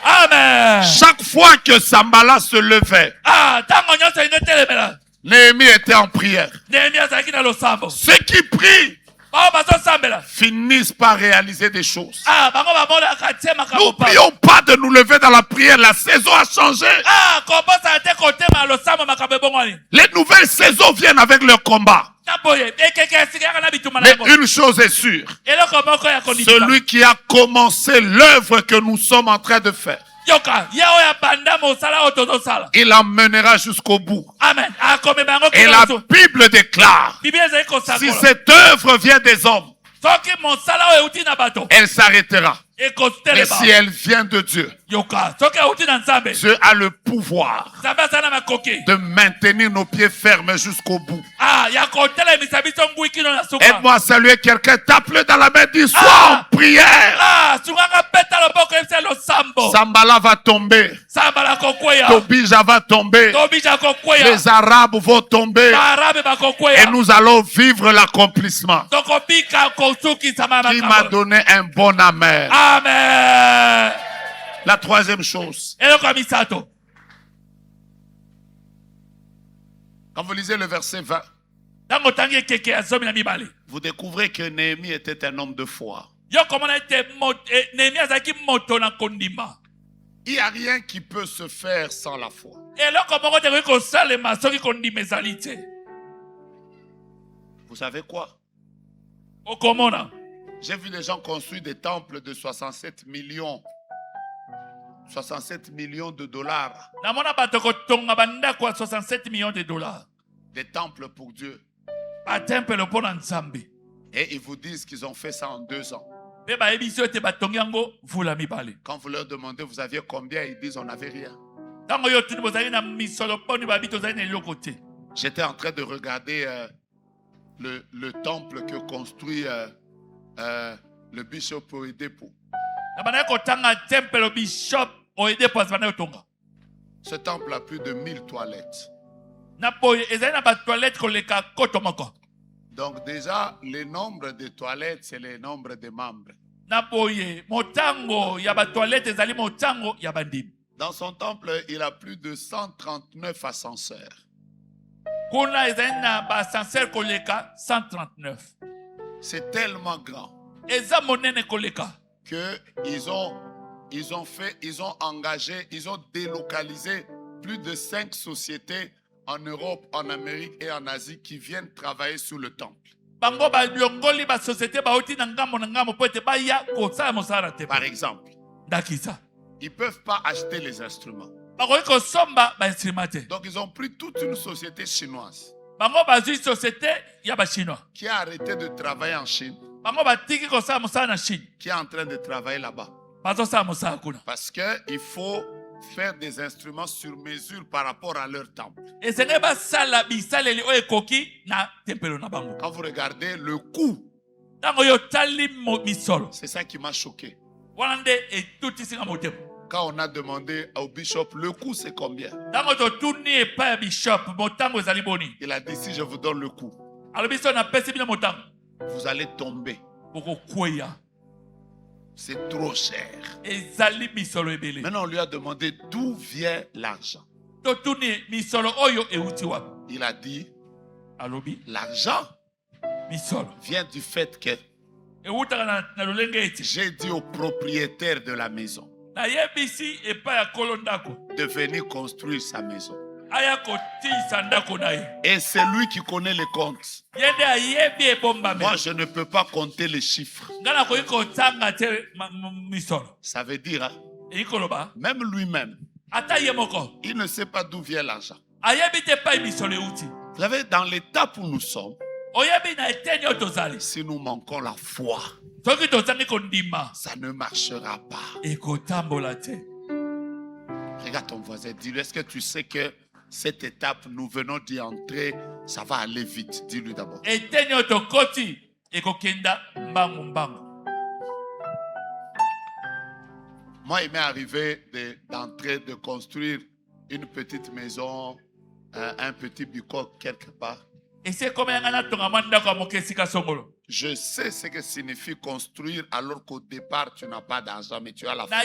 Amen. Chaque fois que Sambala se levait, Ntango nyonso elingi etelemela. Néhémie était en prière. Nehemia azalaki na losambo. Ceux qui prient Bao bazosambela. finissent par réaliser des choses. Bango bamonaka tie makambo pa. N'oublions pas de nous lever dans la prière. La saison a changé. Kobosana te kotema losambo makambo ebongwani. Les nouvelles saisons viennent avec leur combat. Mais une chose est sûre, celui qui a commencé l'œuvre que nous sommes en train de faire, il l'emmènera jusqu'au bout. Amen. Et la Bible déclare, si cette œuvre vient des hommes, elle s'arrêtera. Mais si elle vient de Dieu, Dieu a le pouvoir de maintenir nos pieds fermes jusqu'au bout. Aide-moi à saluer quelqu'un, tape-le dans la main, dis sois en prière. Sambala va tomber, Tobija va tomber, les Arabes vont tomber et nous allons vivre l'accomplissement. Qui m'a donné un bon amen. Amen. La troisième chose, quand vous lisez le verset 20, vous découvrez que Néhémie était un homme de foi. Il n'y a rien qui peut se faire sans la foi. Vous savez quoi? J'ai vu les gens construire des temples de 67 millions de dollars. 67 millions de dollars. Des temples pour Dieu. Et ils vous disent qu'ils ont fait ça en 2 ans. Quand vous leur demandez vous aviez combien, ils disent on n'avait rien. J'étais en train de regarder le temple que construit le bishop Oedepo. Ce temple a plus de 1000 toilettes. Donc déjà, le nombre de toilettes, c'est le nombre de membres. Dans son temple, il a plus de 139 ascenseurs. C'est tellement grand qu'ils ont engagé, ils ont délocalisé plus de 5 sociétés en Europe, en Amérique et en Asie qui viennent travailler sur le temple. Par exemple, ils ne peuvent pas acheter les instruments. Donc ils ont pris toute une société chinoise qui a arrêté de travailler en Chine, qui est en train de travailler là-bas. Parce qu'il faut faire des instruments sur mesure par rapport à leur temple. Quand vous regardez le coût, c'est ça qui m'a choqué. Quand on a demandé au bishop le coût c'est combien, il a dit si je vous donne le coût, vous allez tomber. C'est trop cher. Maintenant on lui a demandé d'où vient l'argent. Il a dit l'argent vient du fait que j'ai dit au propriétaire de la maison de venir construire sa maison. Et c'est lui qui connaît les comptes. Moi, je ne peux pas compter les chiffres. Ça veut dire, hein, même lui-même, il ne sait pas d'où vient l'argent. Vous savez, dans l'étape où nous sommes, si nous manquons la foi, ça ne marchera pas. Regarde ton voisin, dis-lui, est-ce que tu sais que cette étape, nous venons d'y entrer, ça va aller vite. Dis-lui d'abord. Moi, il m'est arrivé d'entrer, de construire une petite maison, un petit bicoque quelque part. Je sais ce que signifie construire alors qu'au départ tu n'as pas d'argent mais tu as la foi.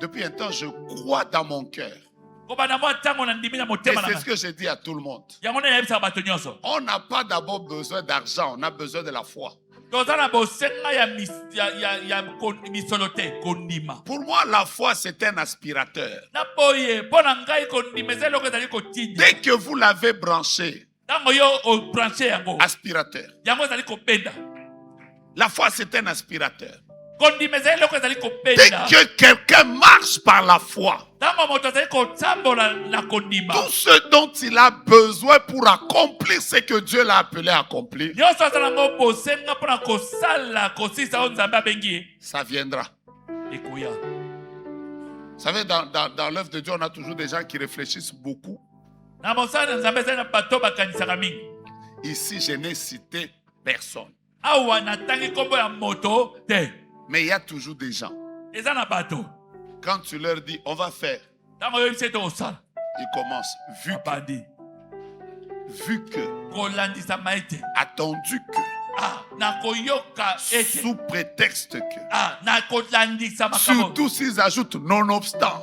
Depuis un temps, je crois dans mon cœur. Et c'est ce que je dis à tout le monde. On n'a pas d'abord besoin d'argent, on a besoin de la foi. Pour moi, la foi, c'est un aspirateur. Dès que vous l'avez branché, aspirateur. La foi, c'est un aspirateur. Dès que quelqu'un marche par la foi, tout ce dont il a besoin pour accomplir ce que Dieu l'a appelé à accomplir, ça viendra. Vous savez, dans l'œuvre de Dieu, on a toujours des gens qui réfléchissent beaucoup. Ici, je n'ai cité personne. Mais il y a toujours des gens. Quand tu leur dis, on va faire, ils commencent, vu que, attendu que, sous prétexte que, surtout s'ils ajoutent nonobstant.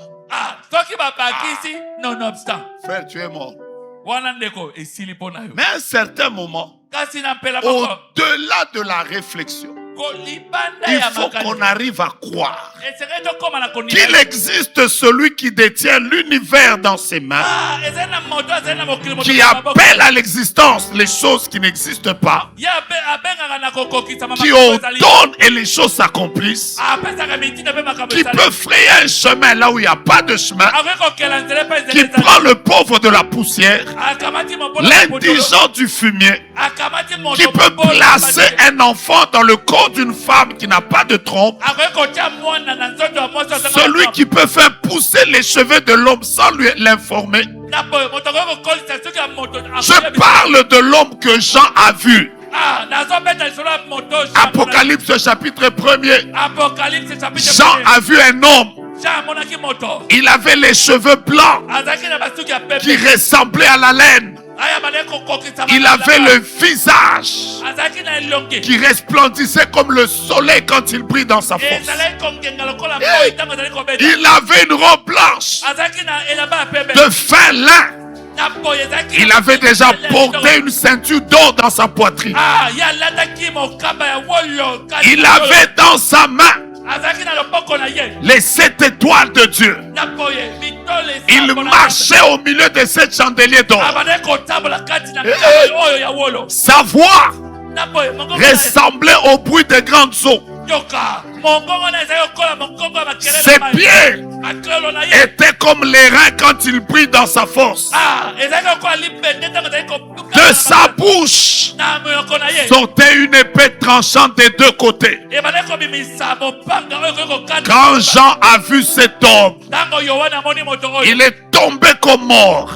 Frère, tu es mort. Mais à un certain moment, au-delà de la réflexion, il faut qu'on arrive à croire qu'il existe celui qui détient l'univers dans ses mains, qui appelle à l'existence les choses qui n'existent pas, qui ordonne et les choses s'accomplissent, qui peut frayer un chemin là où il n'y a pas de chemin, qui prend le pauvre de la poussière, l'indigent du fumier, qui peut placer un enfant dans le corps d'une femme qui n'a pas de trompe, celui qui peut faire pousser les cheveux de l'homme sans lui l'informer. Je parle de l'homme que Jean a vu. Apocalypse chapitre 1er. Jean a vu un homme. Il avait les cheveux blancs qui ressemblaient à la laine. Il avait le visage qui resplendissait comme le soleil quand il brille dans sa force. Il avait une robe blanche de fin lin. Il avait déjà porté une ceinture d'or dans sa poitrine. Il avait dans sa main les 7 étoiles de Dieu. Il marchait au milieu de 7 chandeliers d'or. Sa voix ressemblait au bruit des grandes eaux. Ses pieds étaient comme les reins quand il brille dans sa force. De sa bouche sortait une épée tranchante des deux côtés. Quand Jean a vu cet homme, il est tombé comme mort.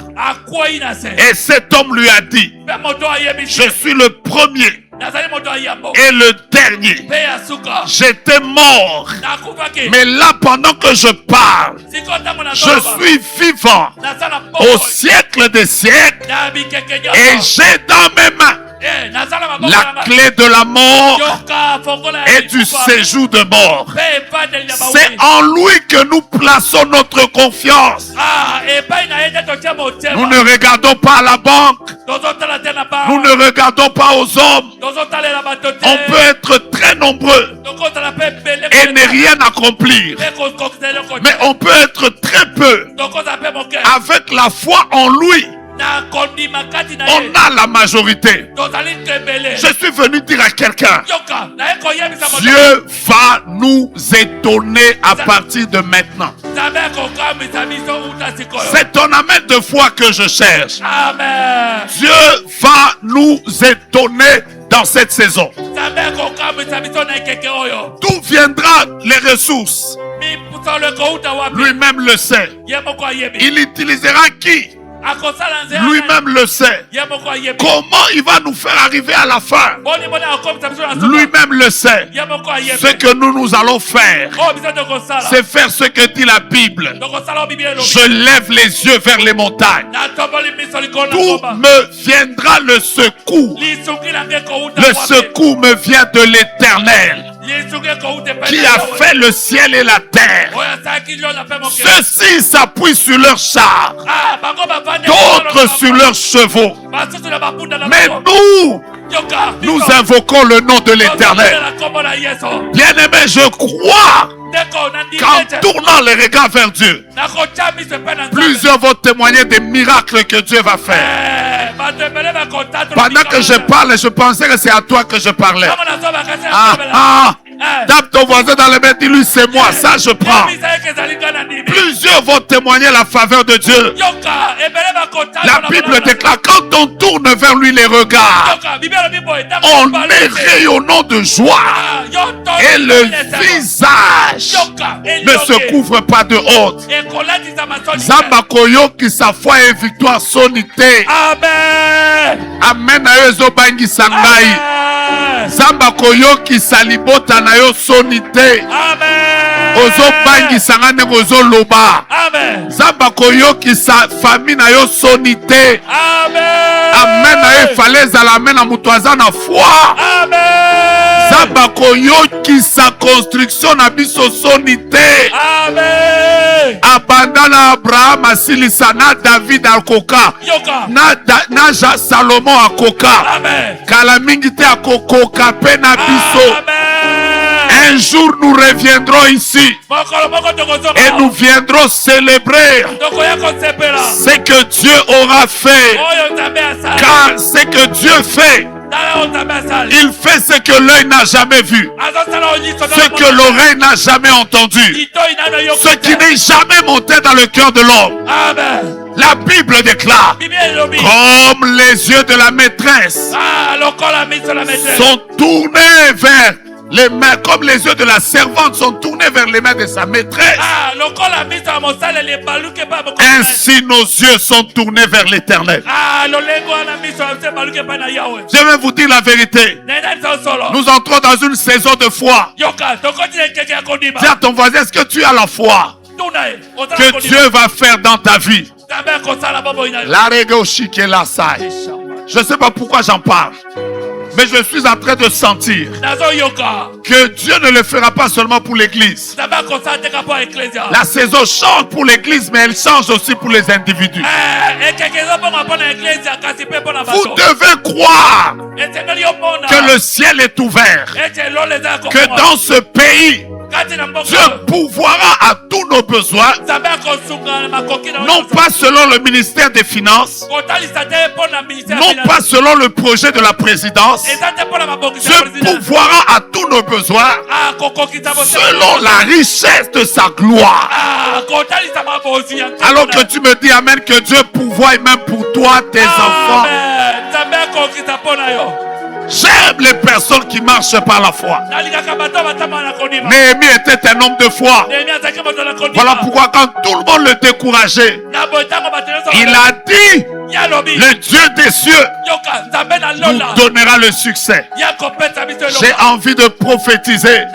Et cet homme lui a dit, je suis le premier et le dernier. J'étais mort, mais là pendant que je parle, je suis vivant au siècle des siècles, et j'ai dans mes mains la clé de la mort et du séjour de mort. C'est en lui que nous plaçons notre confiance. Nous ne regardons pas à la banque. Nous ne regardons pas aux hommes. On peut être très nombreux et ne rien accomplir. Mais on peut être très peu. Avec la foi en lui, on a la majorité. Je suis venu dire à quelqu'un, Dieu va nous étonner à partir de maintenant. C'est ton amen de foi que je cherche. Amen. Dieu va nous étonner dans cette saison. D'où viendra les ressources? Lui-même le sait. Il utilisera qui? Lui-même le sait. Comment il va nous faire arriver à la fin? Lui-même le sait. Ce que nous allons faire, c'est faire ce que dit la Bible. Je lève les yeux vers les montagnes. D'où me viendra le secours? Le secours me vient de l'Éternel, qui a fait le ciel et la terre. Ceux-ci s'appuient sur leurs chars, d'autres sur leurs chevaux. Mais nous, Nous invoquons le nom de l'Éternel. Bien-aimé, je crois qu'en tournant les regards vers Dieu, plusieurs vont témoigner des miracles que Dieu va faire. Pendant que je parle, je pensais que c'est à toi que je parlais. Tape ton voisin dans les mains, dis-lui c'est moi, ça je prends. Plusieurs vont témoigner la faveur de Dieu. La Bible déclare, quand on tourne vers lui les regards, on est rayonnant de joie et le visage ne se couvre pas de honte. Zamba koyo ki sa foi et victoire sonité. Amen. Amen. Ayo bangi sangai. Zamba koyo ki salibota na yo sonité. Amen. Ozo bangi sangane ozo loba. Amen. Zamba koyo ki sa famille na yo sonité. Amen. Amen. Ayo fallait à la main na mutoaza na foi. Amen. Zamba koyo ki sa construction na biso sonité. Amen. Abandana Abraham asilisa na David akoka. Na Salomon akoka. Amen. Kala mingi te akokoka pe na biso. Un jour nous reviendrons ici et nous viendrons célébrer ce que Dieu aura fait. Car ce que Dieu fait, il fait ce que l'œil n'a jamais vu, ce que l'oreille n'a jamais entendu, ce qui n'est jamais monté dans le cœur de l'homme. La Bible déclare, comme les yeux de la maîtresse sont tournés vers les mains, comme les yeux de la servante sont tournés vers les mains de sa maîtresse, ainsi nos yeux sont tournés vers l'Éternel. Je vais vous dire la vérité. Nous entrons dans une saison de foi. Dis à ton voisin, est-ce que tu as la foi que Dieu va faire dans ta vie? Je ne sais pas pourquoi j'en parle, mais je suis en train de sentir que Dieu ne le fera pas seulement pour l'église. La saison change pour l'église, mais elle change aussi pour les individus. Vous devez croire que le ciel est ouvert, que dans ce pays, Dieu pourvoira à tous nos besoins, non pas selon le ministère des Finances, non pas selon le projet de la présidence. Dieu pourvoira à tous nos besoins selon la richesse de sa gloire. Alors que tu me dis Amen, que Dieu pourvoit même pour toi, tes enfants. J'aime les personnes qui marchent par la foi. Néhémie était un homme de foi. Voilà pourquoi quand tout le monde le décourageait, il a dit, le Dieu des cieux nous donnera le succès. J'ai envie de prophétiser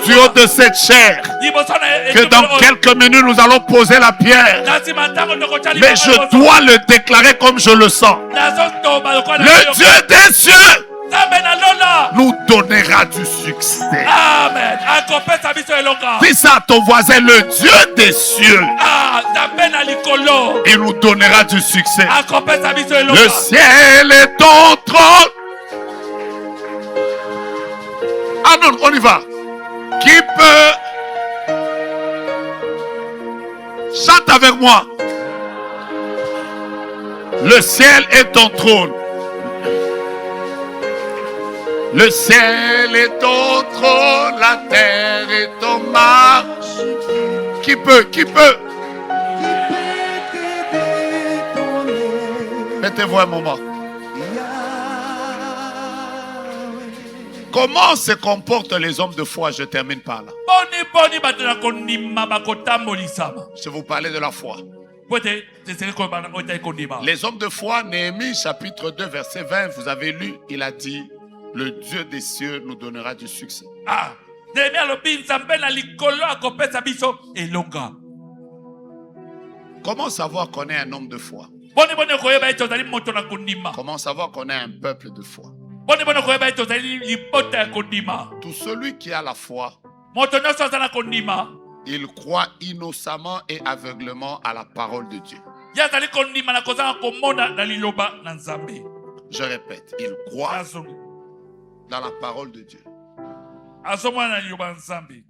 du haut de cette chair que dans quelques minutes nous allons poser la pierre. Mais je dois le déclarer comme je le sens. Le Dieu des cieux nous donnera du succès. Amen. Dis ça à ton voisin, le Dieu des cieux, il nous donnera du succès. Le ciel est ton trône. Ah non, on y va. Qui peut? Chante avec moi. Le ciel est ton trône. Le ciel est ton trône, la terre est ton marche. Qui peut? Qui peut? Mettez-vous un moment. Comment se comportent les hommes de foi? Je termine par là. Je vous parlais de la foi. Les hommes de foi, Néhémie chapitre 2 verset 20, vous avez lu, il a dit, le Dieu des cieux nous donnera du succès. Comment savoir qu'on est un homme de foi? Comment savoir qu'on est un peuple de foi? Tout celui qui a la foi, il croit innocemment et aveuglement à la parole de Dieu. Je répète, il croit azongi dans la parole de Dieu. azomwana liloba nzambe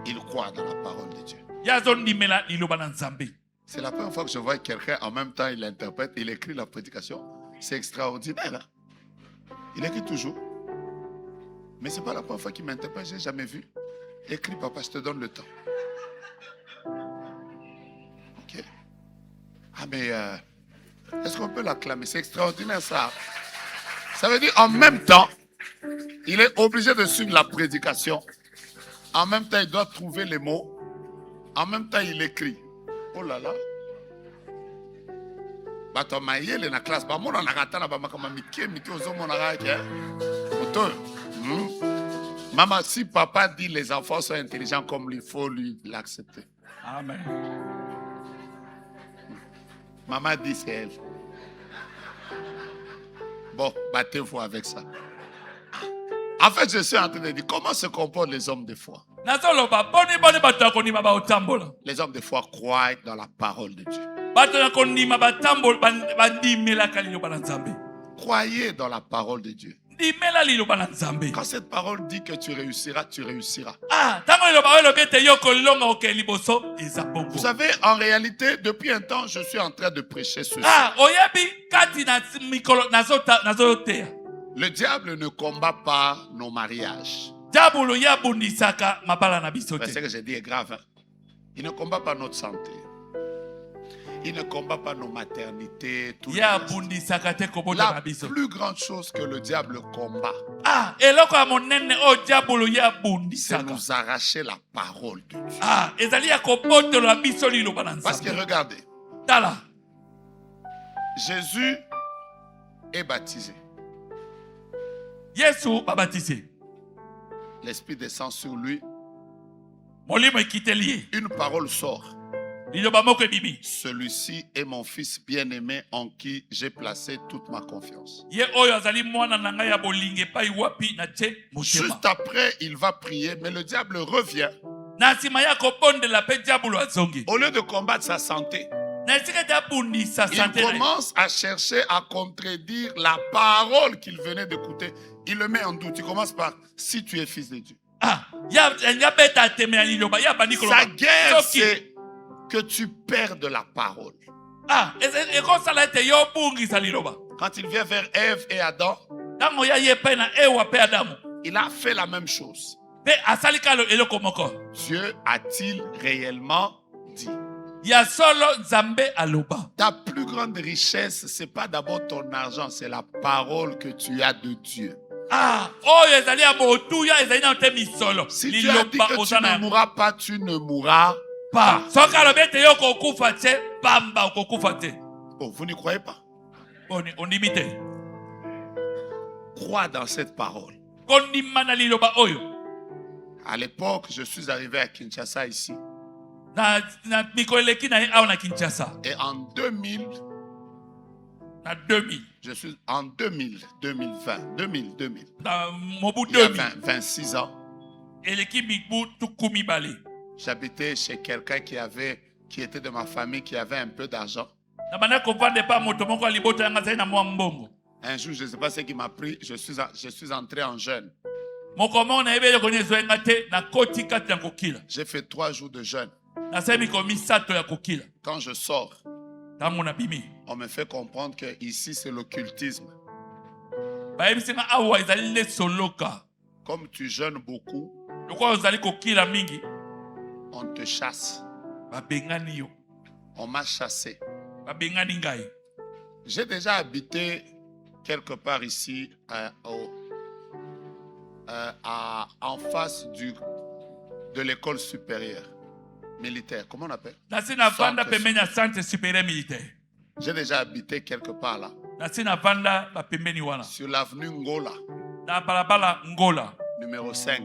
Il croit dans la parole de Dieu. ye azondimela liloba na nzambe. C'est la première fois que je vois quelqu'un, en même temps, il interprète, il écrit la prédication. C'est extraordinaire. Hein? Il écrit toujours. Mais ce n'est pas la première fois qu'il m'interprète, je n'ai jamais vu. Écris, papa, je te donne le temps. Ok. Ah, mais est-ce qu'on peut l'acclamer? C'est extraordinaire, ça. Ça veut dire, en même temps, il est obligé de suivre la prédication. En même temps, il doit trouver les mots. En même temps, il écrit. Oh là là. Bato mayele na classe ba mona na katana ba makama mike ozo mona rake. Maman, si papa dit les enfants sont intelligents comme il faut lui l'accepter. Amen. Maman dit c'est elle. Bon, battez-vous avec ça. En fait, je suis en train de dire comment se comportent les hommes de foi. nazoloba boni bato ya kondima baotambola. Les hommes de foi croient dans la parole de Dieu. Bato ya kondima bandimelaka liloba na nzambe. Croyez dans la parole de Dieu. ndimela liloba na nzambe. Quand cette parole dit que tu réussiras, tu réussiras. Ntango liloba oyo elobi ete yo kolonga oke liboso eza bongo. Vous savez, en réalité, depuis un temps, je suis en train de prêcher ceci. Oyebi kati na mikolo nazoteya. Le diable ne combat pas nos mariages. Diabolo yabundisaka mabala na biso te. Ce que j'ai dit est grave. Hein? Il ne combat pas notre santé. Il ne combat pas nos maternités. Tout yabundisaka te kobota la na biso. plus grande chose que le diable combat, eloko ya monene o diabolo c'est yabundisaka. nous arracher la parole de Dieu. Ezali ya kobotola biso liloba na Parce que nzambe. regardez, Tala. Jésus est baptisé. Yesu babatise. L'Esprit descend sur lui. Molimo ekiteli ye. Une parole sort. Liloba moko ebimi. Celui-ci est mon fils bien-aimé en qui j'ai placé toute ma confiance. Ye oyo azali mwana na ngai ya bolinge epai wapi na tie motema. Juste après, il va prier, mais le diable revient. Na nsima ya kobondela mpe diabolo azongi. Au lieu de combattre sa santé, Na esika ete abundisa il sante na ye. commence à chercher à contredire la parole qu'il venait d'écouter. Il le met en doute. Il commence par « si tu es fils de Dieu ». Ya beta atemela liloba ya bandi koloba. Sa guerre, Soki. c'est que tu perds de la parole. Ekosala ete yo bungisa liloba. Quand il vient vers Ève et Adam, Ntango ya ye mpe na Ewa mpe Adamu. il a fait la même chose. Mpe asali kaka eloko moko. Dieu a-t-il réellement dit? Ya solo nzambe aloba. Ta plus grande richesse, ce n'est pas d'abord ton argent, c'est la parole que tu as de Dieu. Oyo ezali ya motuya ezali na te misolo. Si tu as dit que tu ne mourras pas, tu ne mourras pas. Soki alobi ete yo kokufa te, pamba okokufa te. Oh, vous n'y croyez pas? Ondimi te. Crois dans cette parole. Kondima na liloba oyo. À l'époque, je suis arrivé à Kinshasa ici. Na mikolo eleki na ye awa na Kinshasa. Et en 2000, Na 2000. je suis en 2000, 2020, 2000. Na mobu Il y a 2000. 26 ans, Eleki mibu tukumi bale. j'habitais chez quelqu'un qui était de ma famille, qui avait un peu d'argent. Na bana kovande pa moto moko ya libota yanga zali na mwa mbongo. Un jour, je ne sais pas ce qui m'a pris, je suis entré en jeûne. Moko mo na ebe ko nyezo nga te na koti kati na kokila. J'ai fait 3 jours de jeûne. Na semi ko misato ya kokila. Quand je sors, Tango na bimi. on me fait comprendre que ici c'est l'occultisme. Ba ebisinga awa ezali le soloka. Comme tu jeûnes beaucoup, Loko ozali kokila mingi. on te chasse. Ba bengani yo. On m'a chassé. Ba bengani ngai. J'ai déjà habité quelque part ici, en face de l'école supérieure militaire. Comment on appelle? Nasi na vanda Centre. pembeni ya centre supérieur militaire. J'ai déjà habité quelque part là, Nasi na vanda ba pembeni wana. sur l'avenue Ngola, Na balabala Ngola. numéro 5.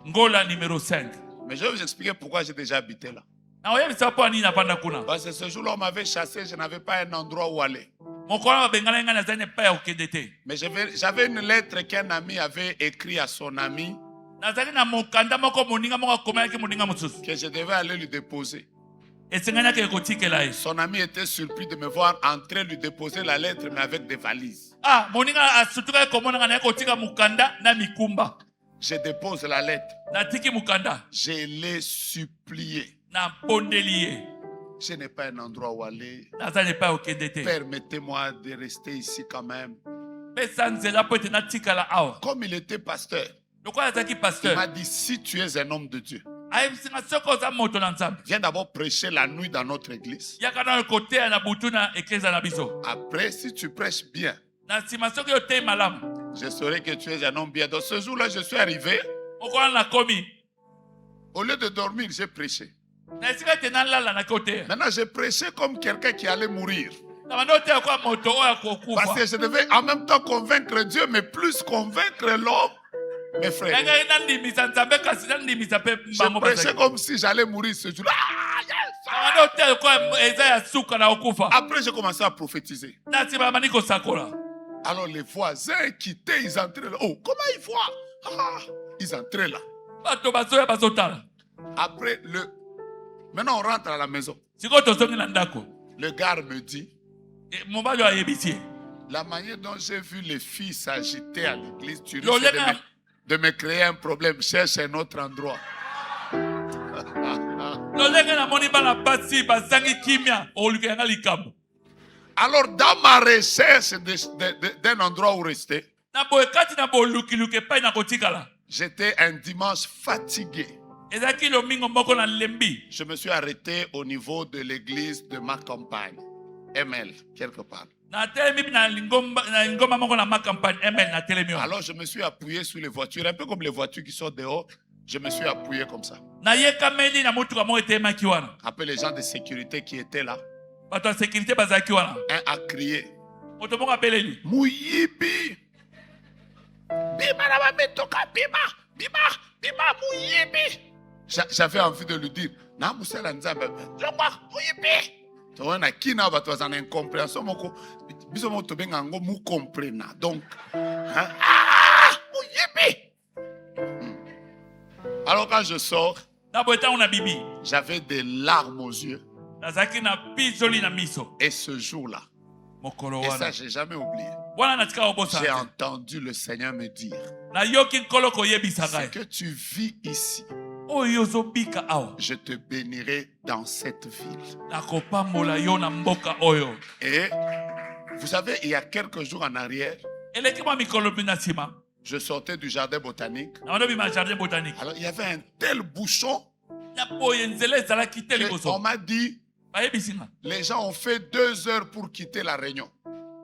Ngola numéro 5. Mais je vais vous expliquer pourquoi j'ai déjà habité là. Na oyebisa po ani na vanda kuna. Parce que ce jour-là, on m'avait chassé, je n'avais pas un endroit où aller. Mokolo ba bengana nga na zane pa ya okende te. Mais j'avais une lettre qu'un ami avait écrite à son ami Nazali na mokanda moko moninga moko akomelaki moninga mosusu. que je devais aller lui déposer. esenganyaka ekotikela ye. Son ami était surpris de me voir entrer lui déposer la lettre, mais avec des valises. Moninga asutuka komonanga na kotika mukanda na mikumba. Je dépose la lettre. Natiki mukanda. Je l'ai supplié. Na pondeli ye. Je n'ai pas un endroit où aller. Nazali pa okendete. Permettez-moi de rester ici quand même. Pesa nzela po ete natikala awa. Comme il était pasteur, Lokola azaki il pasteur. m'a dit, si tu es un homme de Dieu, Ayebisinga soko za moto na nzambe. viens d'abord prêcher la nuit dans notre église. Yaka na kote na butu na eklezia na biso. Après, si tu prêches bien, Na nsima soki otei malamu. je saurai que tu es un homme bien. Donc ce jour-là, je suis arrivé. Okola na komi. Au lieu de dormir, j'ai prêché. Na esika ete nalala na kote. Maintenant, j'ai prêché comme quelqu'un qui allait mourir. Na bando oteya kwa moto oyo Parce akokufa. que je devais en même temps convaincre Dieu, mais plus convaincre l'homme, mes frères. Ngai nandimisa nzambe kasi nandimisa pe Je bango prêchais bazali. comme si j'allais mourir ce jour-là. Ah, yes! Na bando oteya kwa eza ya suka na okufa. Après, j'ai commencé à prophétiser. Na nsima bamani kosakola. Alors les voisins quittaient, ils entraient là. Oh, comment ils voient? Ah, ils entraient là. Bato bazoya bazotala. Après, maintenant on rentre à la maison. Sikoyo tozongi na ndako. Le gars me dit, Mobali ayebisi ye. la manière dont j'ai vu les filles s'agiter à l'église, tu Yo, risques les de me créer un problème. Cherche un autre endroit. Lolenge namoni bana basi bazangi kimia oluka yanga likambo. Alors dans ma recherche d'un endroit où rester, Na boye kati na bolukiluki epai na kotikala. j'étais un dimanche fatigué. Ezaki lomingo moko na lembi. Je me suis arrêté au niveau de l'église de ma campagne, ML, quelque part. Na telemi na ngoma moko na ma campagne ML na telemi. Alors je me suis appuyé sur les voitures, un peu comme les voitures qui sont dehors. Je me suis appuyé comme ça. Na yekameli na mutuka moko etemaki wana. Après les gens de sécurité qui étaient là, Bato ya sécurité bazaki wana. un a crié, Moto moko abeleli. Mouyibi! Bima na bametoka, bima! Bima! Bima! Mouyibi! J'avais envie de lui dire, na musela nzambe, longwa, Mouyibi! Towana kina bato bazana incompréhension moko, biso mo tobenga ngo mu comprena. Donc, Mouyibi! Alors quand je sors, Na boye tango na bibi. j'avais des larmes aux yeux. Nazaki na pizoli na miso. Et ce jour-là, Mokolo et ça wana. j'ai jamais oublié, Wana natika obosa. j'ai entendu le Seigneur me dire, Na yoki nkolo koyebisa ce ngai. que tu vis ici, Oyo ozobika awa. je te bénirai dans cette ville. Nakopambola yo na mboka oyo. Et vous savez, il y a quelques jours en arrière, Eleki mwa mikolo mpe na nsima. je sortais du jardin botanique. Na wana bima jardin botanique. Alors il y avait un tel bouchon Na boye nzela ezalaki te qu'on liboso. m'a dit, Bayebisi nga. les gens ont fait 2 heures pour quitter la réunion.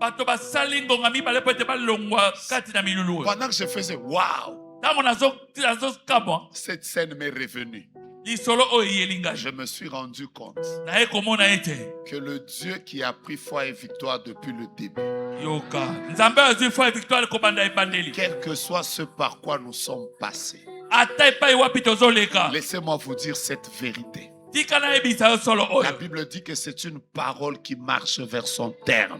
Bato basali ngonga mibale po ete balongwa kati na milulu oyo. Pendant que je faisais, waouh, Ntango nazokamwa cette scène m'est revenue. lisolo oyo eyeli ngai. Je me suis rendu compte Naye komona ete que le Dieu qui a pris foi et victoire depuis le début, yoka nzambe azwi foi victoire ekobanda ebandeli. quel que soit ce par quoi nous sommes passés, Ata epai wapi tozoleka. laissez-moi vous dire cette vérité. Tika nayebisa yo solo La oyo. Bible dit que c'est une parole qui marche vers son terme.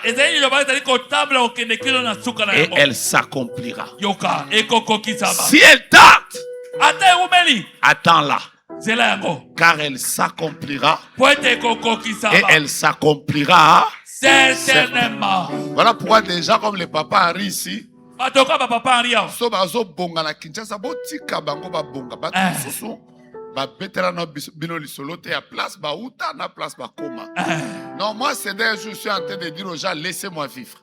Ezali liloba ezali kotambola kokende kilo na suka na Et yango. elle s'accomplira. Yoka ekokokisama. Si elle tarde, Ata ewumeli attends-la. zela yango. Car elle s'accomplira. Po ete Et ekokokisama. elle s'accomplira. Certainement. Voilà pourquoi des gens comme le papa Henri ici, Batoka bapapa ari awa. so bazo bonga na Kinshasa, botika bango ba bonga. Bato susu, ba betela na bino lisolo te ya place ba uta na place ba koma. Non, moi c'est d'un jour je suis en train de dire aux gens, laissez-moi vivre.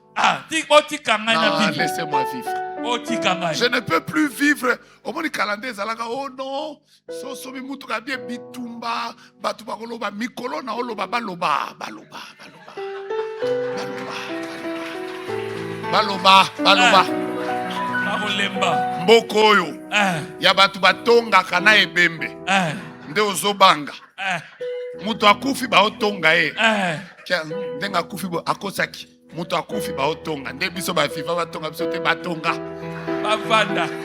Botika ngai na Non, biso. laissez-moi vivre. Botika ngai. Je ne peux plus vivre. Au moins, calendrier, zalaka, oh non. So, so, mi mutu ka bien bitumba. Batu ba koloba, mikolo na oloba, baloba. Bakolemba. Mboko oyo. Ya batu batonga kana ebembe. Nde ozobanga. Mutu akufi ba otonga e. Ndenga akufi bo akosaki. Mutu akufi ba otonga. Nde biso ba fifa batonga biso te batonga.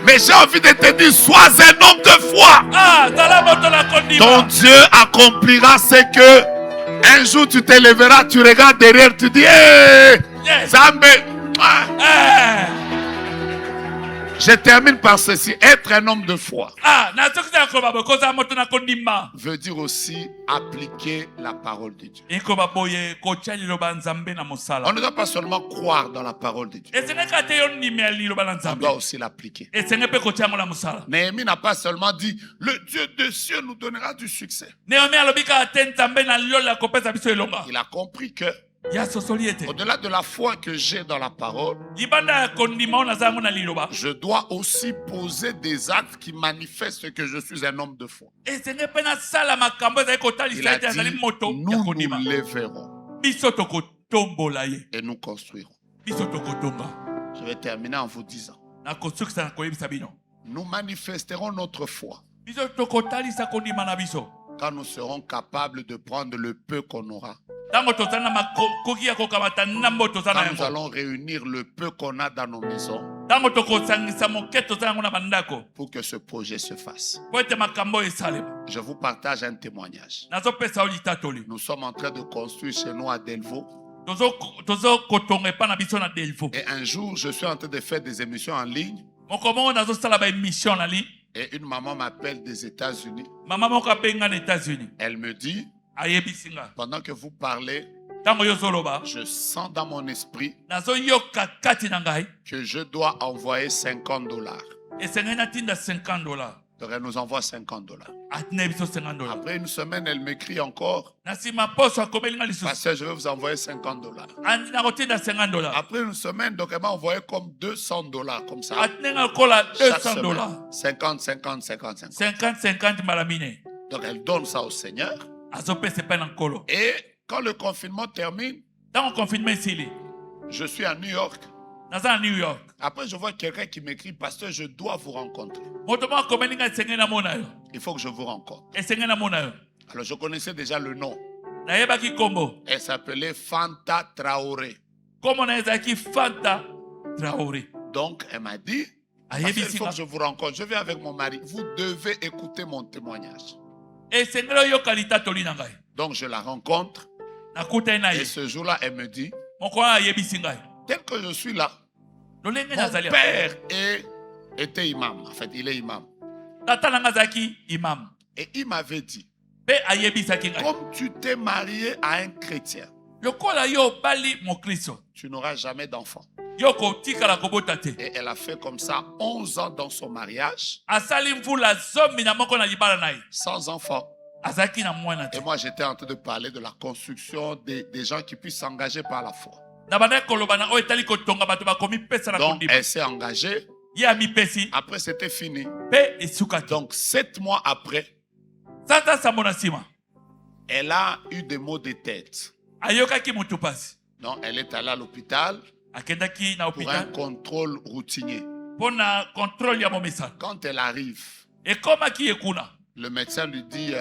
Mais j'ai envie de te dire, sois un homme de foi. Ton Dieu accomplira ce que un jour tu te lèveras, tu regardes derrière, tu dis, hey, Zambé. Je termine par ceci. Être un homme de foi nazokisa koba bokoza moto na kondima veut dire aussi appliquer la parole de Dieu. ikoba boye kotia liloba nzambe na mosala On ne doit pas seulement croire dans la parole de Dieu. esengeka te yo ndimela liloba na On nzambe doit aussi l'appliquer. esenge pe kotia ngo na mosala Néhémie n'a pas seulement dit, le Dieu des cieux nous donnera du succès. Naomi alobi kaka te nzambe na lilola kopesa biso elonga Il a compris que, ya sosoli ete au-delà de la foi que j'ai dans la parole, libanda ya kondima oyo naza yango na liloba je dois aussi poser des actes qui manifestent que je suis un homme de foi. esenge mpe nasala makambo ezali Il kotalisa a ete azali dit, moto ya nous kondima nous lèverons biso tokotombola ye et nous construirons. biso tokotonga Je vais terminer en vous disant, nakosukisa na koyebisa bino nous manifesterons notre foi biso tokotalisa kondima na biso quand nous serons capables de prendre le peu qu'on aura. ntango tozali na makoki ya kokamata ndambo toza na Quand nous yango allons réunir le peu qu'on a dans nos maisons ntango tokosangisa moke toza yango na bandako pour que ce projet se fasse. po ete makambo oyo esalema Je vous partage un témoignage. nazopesa yo litatoli Nous sommes en train de construire chez nous à Delvaux. tozokotonga epa na biso na delvo Et un jour, je suis en train de faire des émissions en ligne. moko moko nazosala baémission na ligne Et une maman m'appelle des États-Unis. mama moko abenga na états-unis Elle me dit, ayebisi nga pendant que vous parlez, ntango yo ozoloba je sens dans mon esprit nazoyoka kati na ngai que je dois envoyer $50. esengeli natinda $50 Donc elle nous envoie $50. atina biso $50 Après une semaine, elle m'écrit encore, na nsima poso akomeli nga lisusu Pasteur, je vais vous envoyer $50. andi nakotinda $50 Après une semaine, donc elle m'a envoyé comme $200 comme ça. atina nga lokola Chaque $200 semaine. 50, 50, 50, 50. 50 mbala mine Donc elle donne ça au Seigneur. azopesa epai na nkolo Et quand le confinement termine, ntango confinement esili je suis à New York. naza na new york Après, je vois quelqu'un qui m'écrit, Pasteur, je dois vous rencontrer. moto moko akomeli nga esengeli namona yo Il faut que je vous rencontre. esengeli namona yo Alors, je connaissais déjà le nom. nayebaki nkombo Elle s'appelait Fanta Traoré. nkombo na ye ezalaki fanta traoré Donc, elle m'a dit, Pasteur, il ayebisi faut nga que je vous rencontre. Je viens avec mon mari. Vous devez écouter mon témoignage. esengeli oyoka litatoli na ngai Donc, je la rencontre. nakutani na Et ye ce jour-là, elle me dit, moko wana ayebisi ngai tel que je suis là, lolenge mon nazali père était imam. En fait, il est imam. tata na ngai azalaki imam Et il m'avait dit, mpe ayebisaki ngai comme tu t'es marié à un chrétien, lokola yo obali mokristo tu n'auras jamais d'enfant. yo kotikala kobota te Et elle a fait comme ça 11 ans dans son mariage, asali mvula zomi na moko na libala na ye sans enfant. azalaki na mwana te Et moi, j'étais en train de parler de la construction des gens qui puissent s'engager par la foi. na bandaki koloba na oyo etali kotonga bato bakomipesa na Donc, kondima elle s'est engagée. ye amipesi Après, c'était fini. mpe esukaki Donc, 7 mois après, sanza sambo na nsima elle a eu des maux de tête. ayokaki motu pasi Donc, elle est allée à l'hôpital akendaki na pour un hôpital contrôle routinier. mpo na contrôle ya momesano Quand elle arrive, ekomaki ye kuna le médecin lui dit,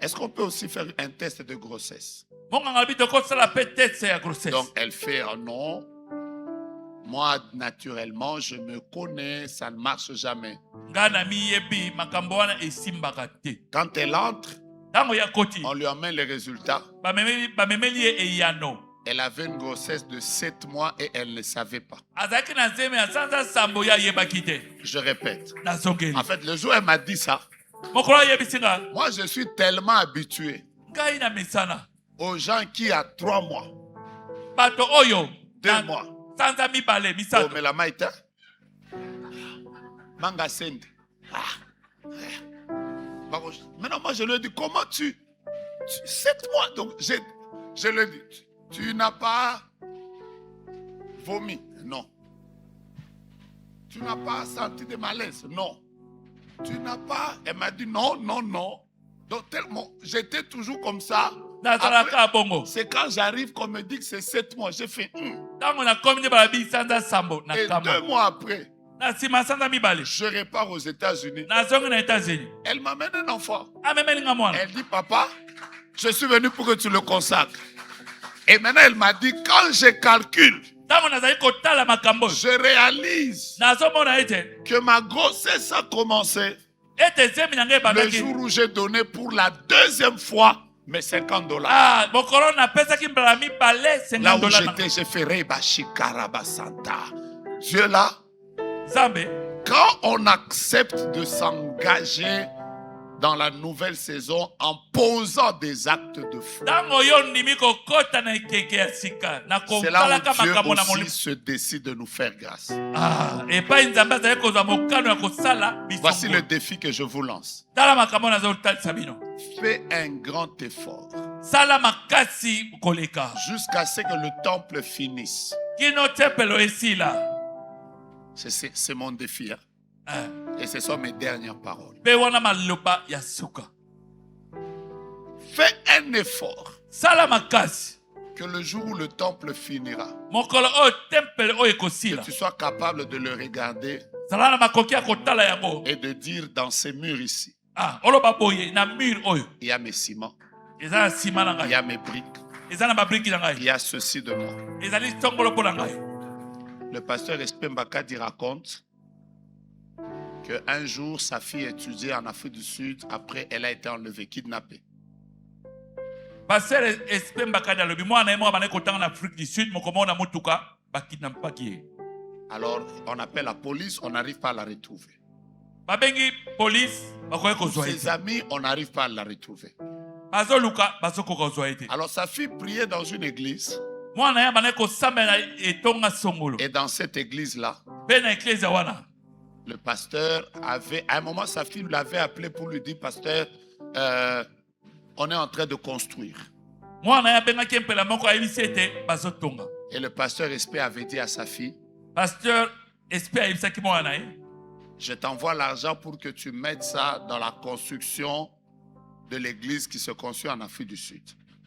est-ce qu'on peut aussi faire un test de grossesse? monganga lobi tokosala mpe teste ya grossesse Donc, elle fait un non. Moi, naturellement, je me connais, ça ne marche jamais. ngai na miyebi makambo wana esimbaka te Quand elle entre, ntango ya koti on lui emmène les résultats. bamemeli ye eyano Elle avait une grossesse de 7 mois et elle ne savait pas. azalaki na nzeme ya sanza sambo ye ayebaki te Je répète. nazongeli En fait, le jour où elle m'a dit ça, mokolo ayebisi nga moi, je suis tellement habitué ngai na misana aux gens qui, à 3 mois, bato oyo 2 na mois, sanza mibale oh, misato mais la maïta, manga sende. Maintenant, moi, je lui ai dit, comment tu 7 mois, donc je lui ai dit, tu n'as pas vomi? Non. Tu n'as pas senti de malaise? Non. Tu n'as pas... Elle m'a dit non, non, non. Donc tellement, j'étais toujours comme ça. nazalaka bongo C'est quand j'arrive qu'on me dit que c'est 7 mois. J'ai fait ntango nakomi nde balabi sanza sambo na Et 2 kama mois après, na nsima sanza mibale je repars aux États-Unis. nazongi na états-unis Elle m'amène un enfant. amemeli nga mwana Elle dit, papa, je suis venu pour que tu le consacres. Et maintenant, elle m'a dit, quand je calcule, ntango nazali kotala makambo oyo je réalise nazomona ete que ma grossesse a commencé ete zemi na ngai le ebandaki jour où j'ai donné pour la 2e fois mes $50. mokolo napesaki mbala mibale Là où $50 j'étais, j'ai fait Reba Shikara Basanta. Dieu là, nzambe quand on accepte de s'engager dans la nouvelle saison en posant des actes de foi, ntango yo ndimi kokota na ekeke ya sika na c'est là kosalaka où Dieu makambo na aussi molimo. se décide de nous faire grâce. Epai nzambe azali kozwa mokano ya kosala Voici le bisongo. défi que je vous lance. Tala makambo nazotalisa bino. Fais un grand effort Sala makasi koleka jusqu'à ce que le temple finisse. kino tempelo esila. C'est mon défi. Et ce sont mes dernières paroles. Mpe wana maloba ya suka. Fais un effort Sala makasi que le jour où le temple finira, mokolo oyo tempelo oyo que ekosila. tu sois capable de le regarder Sala na makoki ya kotala yango. et de dire dans ces murs ici, Oloba boye na mur oyo. il y a mes ciments, Eza na nsima na il y ngai. a mes briques, Eza na babriki na il ngai. y a ceci de moi. Ezali tongolo mpo na ngai. Le pasteur Espembakadi raconte qu'un jour, sa fille étudiait en Afrique du Sud, après elle a été enlevée, kidnappée. Pasteur Espembakadi alobi mwana ye moko abandaki kotanga na Afrique du Sud mokomona motuka bakidnappaki ye. Alors, on appelle la police, on n'arrive pas à la retrouver. Babengi police bakoki kozwa Ses ete. amis, on n'arrive pas à la retrouver. Bazoluka bazokoka kozwa ete. Alors, sa fille priait dans une église, Mwana ye abandaki kosambela etonga songolo. et dans cette église-là, Mpe na eklezia wana. le pasteur avait, à un moment, sa fille l'avait appelé pour lui dire, pasteur, on est en train de construire. Mwana ye abengaki mpela moko ayebisi ete bazotonga. Et le pasteur Espé avait dit à sa fille, Pasteur Espé ayebisaki mwana na ye. je t'envoie l'argent pour que tu mettes ça dans la construction de l'église qui se construit en Afrique du Sud.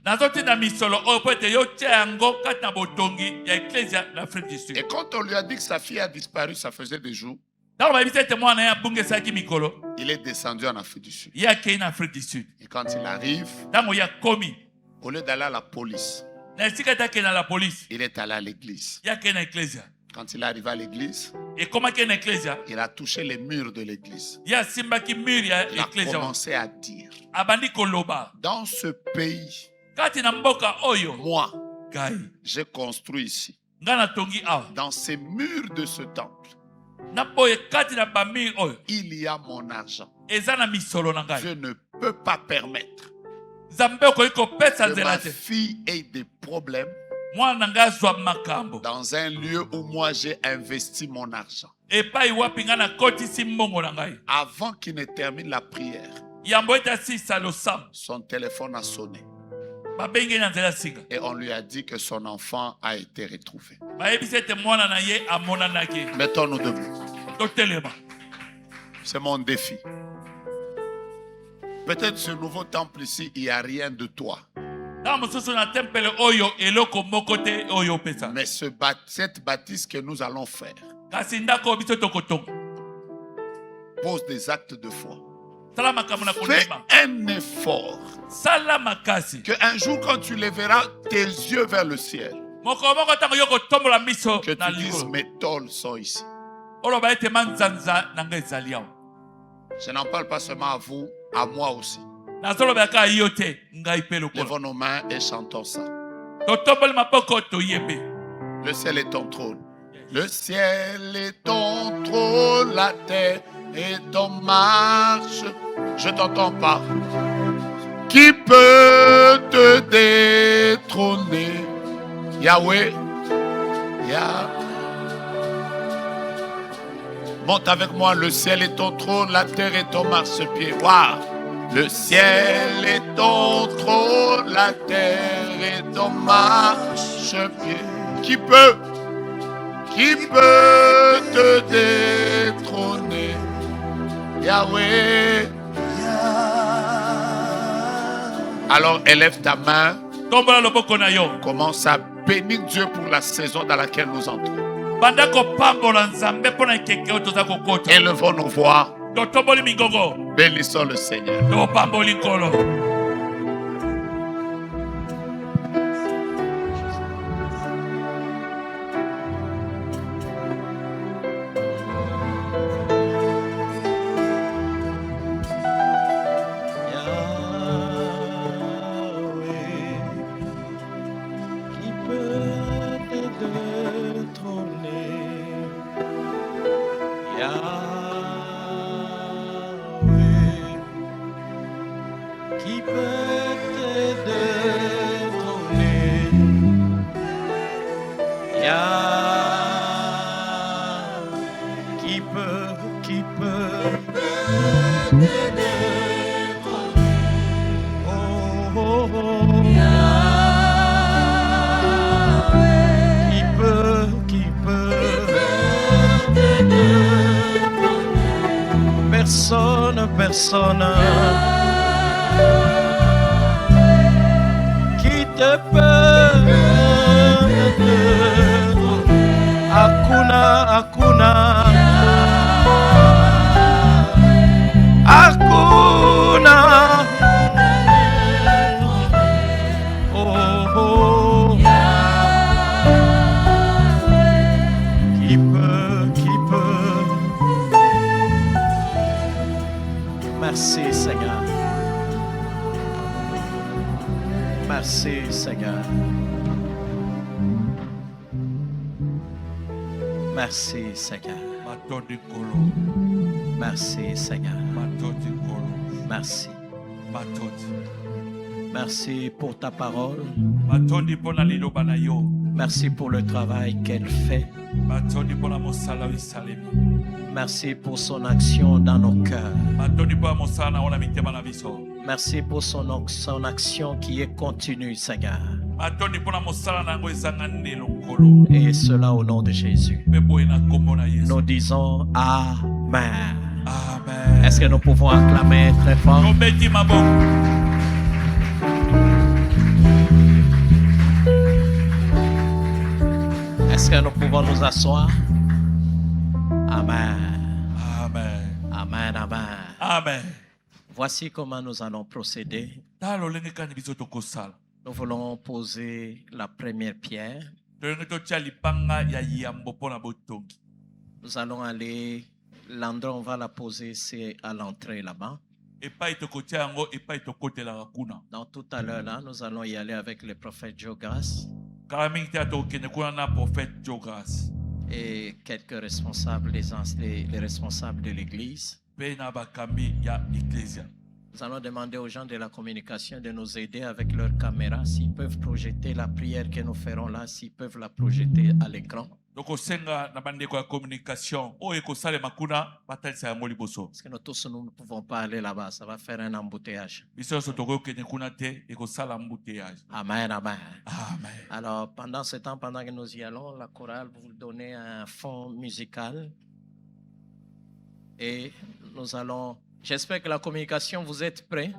Nazotinda misolo oyo po ete yo tia yango kati na botongi ya eklezia na Afrique du Sud. Et quand on lui a dit que sa fille a disparu, ça faisait des jours, Ntango bayebisi ete mwana ye abungisaki mikolo, il est descendu en Afrique du Sud. ye akei na Afrique du Sud. Et quand il arrive, Ntango ye akomi, au lieu d'aller à la police, na esika ete akei na la polisi, il est allé à l'église. ye akei na eklezia. Quand il est arrivé à l'église, Ekomaki na eklezia, il a touché les murs de l'église. ye asimbaki mur ya Il a eklezia wana. commencé à dire, Abandi koloba, dans ce pays, kati na mboka oyo, moi, gai, j'ai construit ici, nga natongi awa. dans ces murs de ce temple, Na boye kati na bamir oyo, il y a mon argent. eza na misolo na Je ngai. ne peux pas permettre Nzambe okoki kopesa que nzela ma te. fille ait des problèmes Mwana na ngai azwa makambo. dans un lieu où moi j'ai investi mon argent. Epai wapi nga nakotisi mbongo na ngai. Avant qu'il ne termine la prière, Yambo ete asisa losambo. son téléphone a sonné Babengi na nzela singa. et on lui a dit que son enfant a été retrouvé. Bayebisi ete mwana na ye amonanaki. Mettons-nous debout. Totelema. C'est mon défi. Peut-être ce nouveau temple ici, il n'y a rien de toi. Na mosusu na tempele oyo eloko moko te oyo opesa. Mais cette bâtisse que nous allons faire Kasi ndako biso tokotonga. pose des actes de foi. Sala makambo na Fais kondima. un effort. Sala makasi. Que un jour, quand tu lèveras tes yeux vers le ciel, Moko moko tango yo kotombola miso que na tu dises, likolo. mes tôles sont ici. Oloba ete manzanza na ngai ezali awa. Je n'en parle pas seulement à vous, à moi aussi. Nazoloba kaka yo te ngai mpe lokola. Lèvons nos mains et chantons ça. Totomboli maboko toyembe. Le ciel est ton trône. Le ciel est ton trône, la terre est ton marche. Je t'entends pas. Qui peut te détrôner? Yahweh. Monte avec moi, le ciel est ton trône, la terre est ton marchepied. Waouh! Le ciel est ton trône, la terre est ton marchepied. Qui peut te détrôner? Yahweh. Alors élève ta main, Tombola loboko na yo. commence à bénir Dieu pour la saison dans laquelle nous entrons. Banda kopambola nzambe mpona ekeke oyo toza kokota. Élevons nos voix, Totomboli mingongo. bénissons le Seigneur. Topamboli nkolo. Qui peut te détrôner? Yahweh. Qui peut te détrôner? Qui peut te détrôner? Oh, oh, oh. Qui peut te détrôner? Personne. Qui te peut détrôner? Hakuna. Oh, oh. Qui peut? Merci Seigneur. Merci Seigneur. Merci Seigneur. Matodi kolo. Merci Seigneur. Matodi kolo. Merci. Matodi. Merci pour ta parole. Matodi pona liloba na yo. Merci pour le travail qu'elle fait. Matodi pona mosala wisalemi. Merci pour son action dans nos cœurs. Matodi pona mosala na ona mitema na biso. Merci pour son action qui est continue, Seigneur. Matodi pona mosala na yango ezanga ndelo nkolo. Et cela au nom de Jésus. Pe boye na kombo na Yesu. Nous disons Amen. Amen. Est-ce que nous pouvons acclamer très fort? Tobeti maboko. Est-ce que nous pouvons nous asseoir? Amen. Amen. Amen, amen. Amen. Voici comment nous allons procéder. Talo lenge kani biso tokosala. Nous voulons poser la première pierre. Tolenge totia lipanga ya yambo pona botongi. Nous allons aller, l'endroit où on va la poser, c'est à l'entrée là-bas. Epai tokotia yango epai tokotelaka kuna. Donc tout à l'heure là, nous allons y aller avec le prophète Jogas Kala mingi te atokende kuna na prophète Jogas. et quelques responsables, les responsables de l'église. Pe na bakambi ya ecclesia. Nous allons demander aux gens de la communication de nous aider avec leur caméra, s'ils peuvent projeter la prière que nous ferons là, s'ils peuvent la projeter à l'écran. Donc osenga na bandeko ya communication oyo ekosalema kuna batalisa yango liboso. Parce que nous tous, nous ne pouvons pas aller là-bas, ça va faire un embouteillage. Biso nyonso tokokende kuna te ekosala embouteillage. Amen, amen. Amen. Alors, pendant ce temps, pendant que nous y allons, la chorale va vous donner un fond musical. Et nous allons... J'espère que la communication, vous êtes prêts?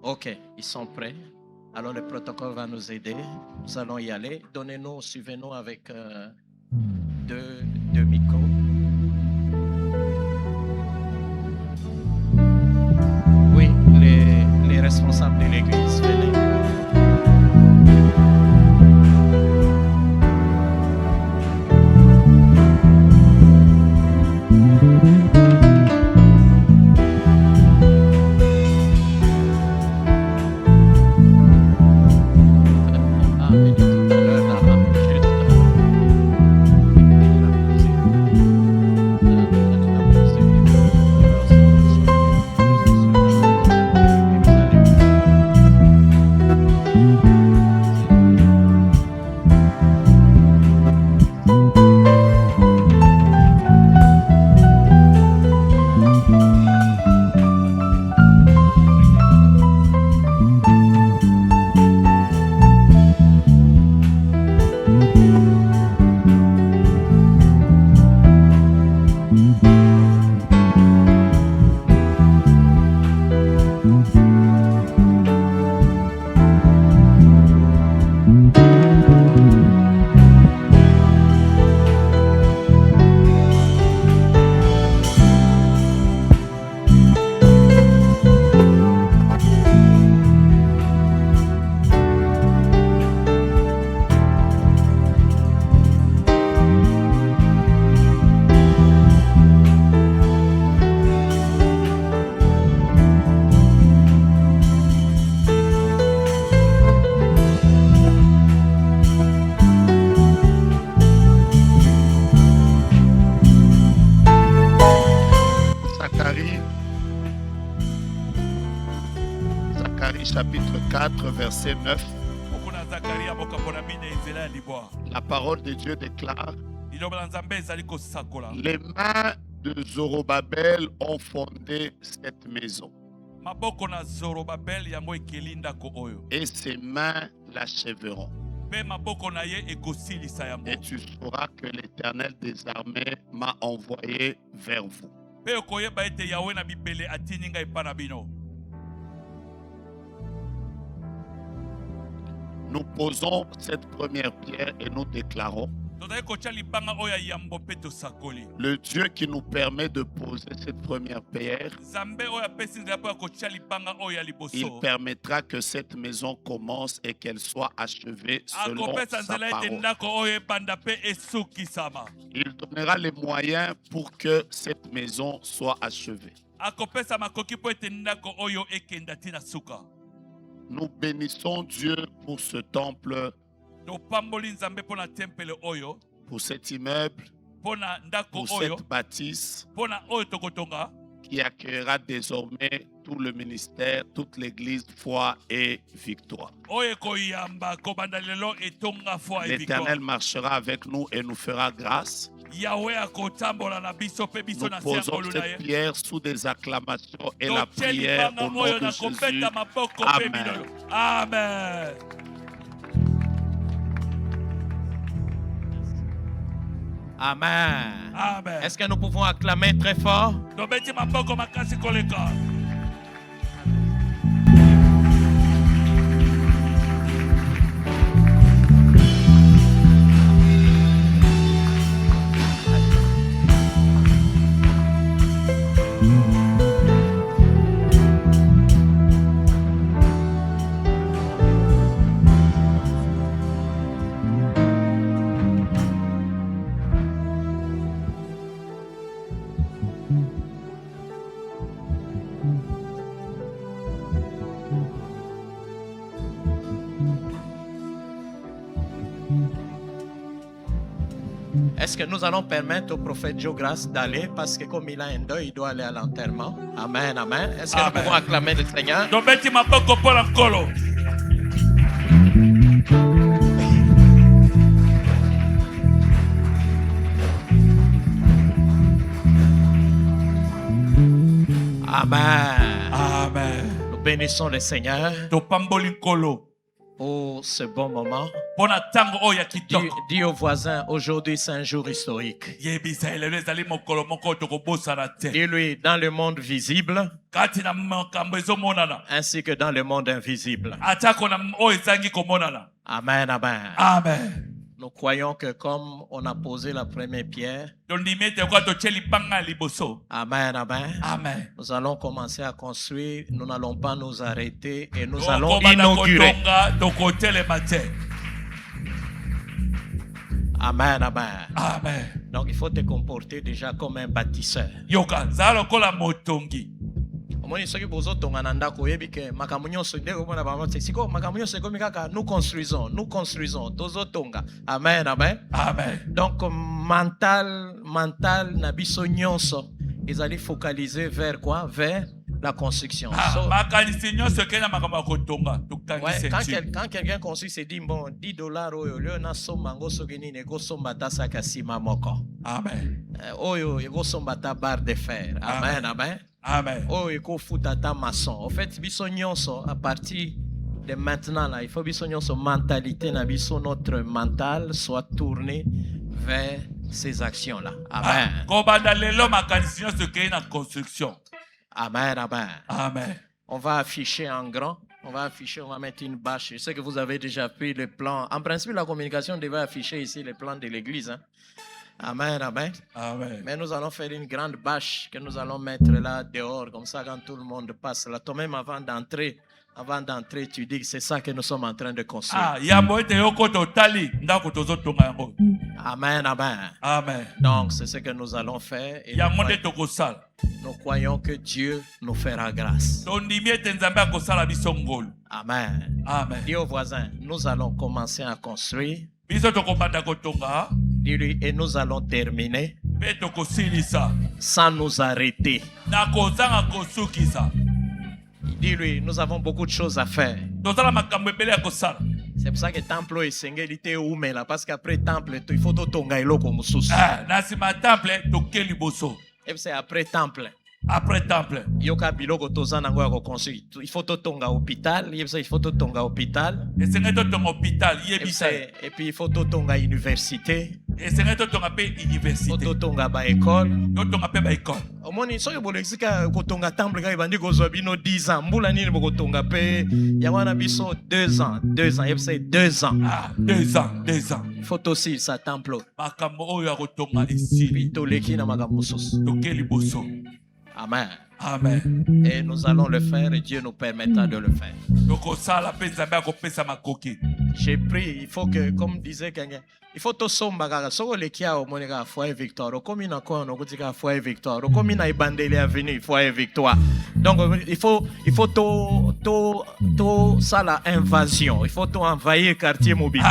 Ok, ils sont prêts. Alors, le protocole va nous aider. Nous allons y aller. Donnez-nous, suivez-nous avec deux micros. Oui, les responsables de l'église, venez. Zacharie chapitre 4 verset 9. okuna Zakaria mokambo mine nzela ya libwa La parole de Dieu déclare: liloba la nzambe ezali kosakola les mains de Zorobabel ont fondé cette maison maboko na Zorobabel yango ekeli ndako oyo et ses mains l'achèveront. pe maboko na ye ekosilisa yango Et tu sauras que l'Éternel des armées m'a envoyé vers vous. pe okoyeba ete yawe na bibele atindi ngai epai na bino. Nous posons cette première pierre et nous déclarons: tozali kotia libanga oyo ya yambo mpe tosakoli le Dieu qui nous permet de poser cette première pierre, nzambe oyo apesi nzela mpo ya kotia libanga oyo ya il liboso permettra que cette maison commence et qu'elle soit achevée selon akopesa sa nzela ete parole. ndako oyo ebanda mpe esukisama Il donnera les moyens pour que cette maison soit achevée. akopesa makoki mpo ete ndako oyo ekenda ntina suka. Nous bénissons Dieu pour ce temple, topamboli nzambe mpo na tempele oyo pour cet immeuble, mpo na ndako pour oyo cette bâtisse mpo na oyo tokotonga qui accueillera désormais tout le ministère, toute l'église Foi et Victoire. oyo ekoyamba kobanda lelo etonga foi et L'Éternel victoire. marchera avec nous et nous fera grâce. yawe akotambola na biso mpe biso Nous na se posons ngolu na cette ye prière sous des acclamations et la totie prière libanga au nom oyo de na Jésus. kobeta maboko mpe Amen. minolo. Amen. Amen. Amen. Est-ce que nous pouvons acclamer très fort? tobeti maboko makasi koleka. Est-ce que nous allons permettre au prophète Joe-Grace d'aller parce que comme il a un deuil, il doit aller à l'enterrement? Amen, amen. Est-ce que nous Amen. pouvons acclamer le Seigneur? tobeti maboko mpo na nkolo. Amen. Amen. Nous bénissons le Seigneur topamboli nkolo pour ce bon moment. mpo na ntango oyo ya kitoko. Dis aux voisins, aujourd'hui c'est un jour historique. yebisa elelo ezali mokolo moko oyo tokobosana te Dis-lui, dans le monde visible kati na makambo ezomonana ainsi que dans le monde invisible. atako na oyo ezangi komonana. Amen, amen. Amen. Nous croyons que comme on a posé la première pierre, tondimi ete kwa totie libanga ya liboso. amen, amen, Amen. nous allons commencer à construire, nous n'allons pas nous arrêter et nous allons Tokobanda inaugurer. kotonga tokotelema te. Amen, amen. Amen. Donc il faut te comporter déjà comme un bâtisseur. yoka nzala lokola motongi. Omoni soki bozotonga na ndako oyebi ke makambo nyonso nde komona bango te siko makambo nyonso ekomi kaka nous construisons tozotonga. Amen, amen. Amen. Donc mental na biso nyonso ezali focalisé vers quoi? Vers la construction. So, makanisi nyonso ekei na makambo ya kotonga ouais, tokangisi etu. quand quelqu'un construit, se dit bon, $10 oyo leo nasomba ngo soki nini ekosomba ta saka nsima moko. Amen. Oyo ekosomba ta barre de fer. Amen, amen. Amen. Oh, ekofuta ta maçon. En fait, biso nyonso à partir de maintenant là, il faut biso nyonso mentalité na biso notre mental soit tourné vers ces actions là. Amen. kobanda lelo makanisi nyonso ekei na construction. Amen, amen. Amen. On va afficher en grand. On va mettre une bâche. Je sais que vous avez déjà pris le plan. En principe, la communication devait afficher ici le plan de l'église. Hein. Amen, amen. Amen. Mais nous allons faire une grande bâche que nous allons mettre là dehors, comme ça quand tout le monde passe là. Toi-même avant d'entrer, tu dis que c'est ça que nous sommes en train de construire. yambo ete yoko totali ndako tozotonga yango. Amen, amen. Amen. Donc c'est ce que nous allons faire. Et yango nde tokosala. nous croyons que Dieu nous fera grâce. tondimi ete nzambe akosala biso ngolu. Amen. Amen. Dis aux voisins, nous allons commencer à construire. biso tokobanda kotonga Dis-lui, et nous allons terminer mpe tokosilisa sans nous arrêter. na kozanga kosukisa. Dis-lui, nous avons beaucoup de choses à faire. tozala makambo ebele ya kosala. C'est pour ça que le temple est singélité ou mais là parce qu'après temple il faut tonga eloko mususu. Na nsima ya temple toke liboso. Et c'est après temple. Après temple Yoka biloko toza nango ya construire. Il faut tonga hôpital, il faut tonga hôpital. esengeli totonga hôpital yebisa ye. Et puis il faut tonga université, esengeli totonga mpe il faut université tonga ba école. totonga mpe baekole. Omoni soki bolexika kotonga temple kaka ebandi kozwa bino 10 ans. Mbula nini bokotonga pe yango wana biso 2 ans, 2 ans, yebisa 2 ans. 2 ans 2 ans Il faut aussi sa temple. makambo oyo ya kotonga esili Puis toleki na makambo mosusu. toke liboso. Amen. Amen. Et nous allons le faire et Dieu nous permettra de le faire. tokosala mpe nzambe akopesa makoki. J'ai pris, il faut que, comme disait quelqu'un, il faut que somba kaka soko lekia au monika foyer victoire. Comme il a quoi on a foyer victoire. Comme il a bandeli avenue foyer victoire. Donc il faut ça la invasion. Il faut tout envahir quartier mobile.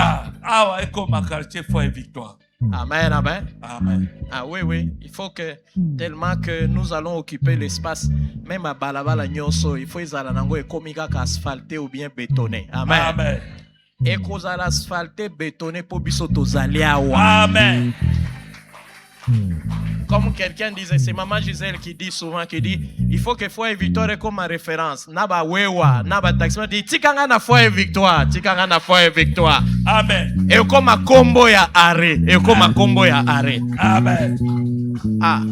Awa ekoma quartier foyer victoire. Amen, amen. Amen. Ah oui, oui. Il faut que, tellement que nous allons occuper l'espace, même à Balabala Nyonso, il faut que nango et komika asphalté ou bien bétonné. Amen. Amen. Et qu'on a asphalté, bétonné pour biso tozali awa. Amen. Comme quelqu'un disait, c'est Maman Gisèle qui dit souvent, qui dit, il faut que Foyer Victoire comme ma référence. Naba wewa, naba taxi, dit, tikanga na Foyer Victoire, tikanga na Foyer Victoire. Amen. Et comme ma combo ya arrêt, et comme ma combo ya arrêt. Amen. Ah,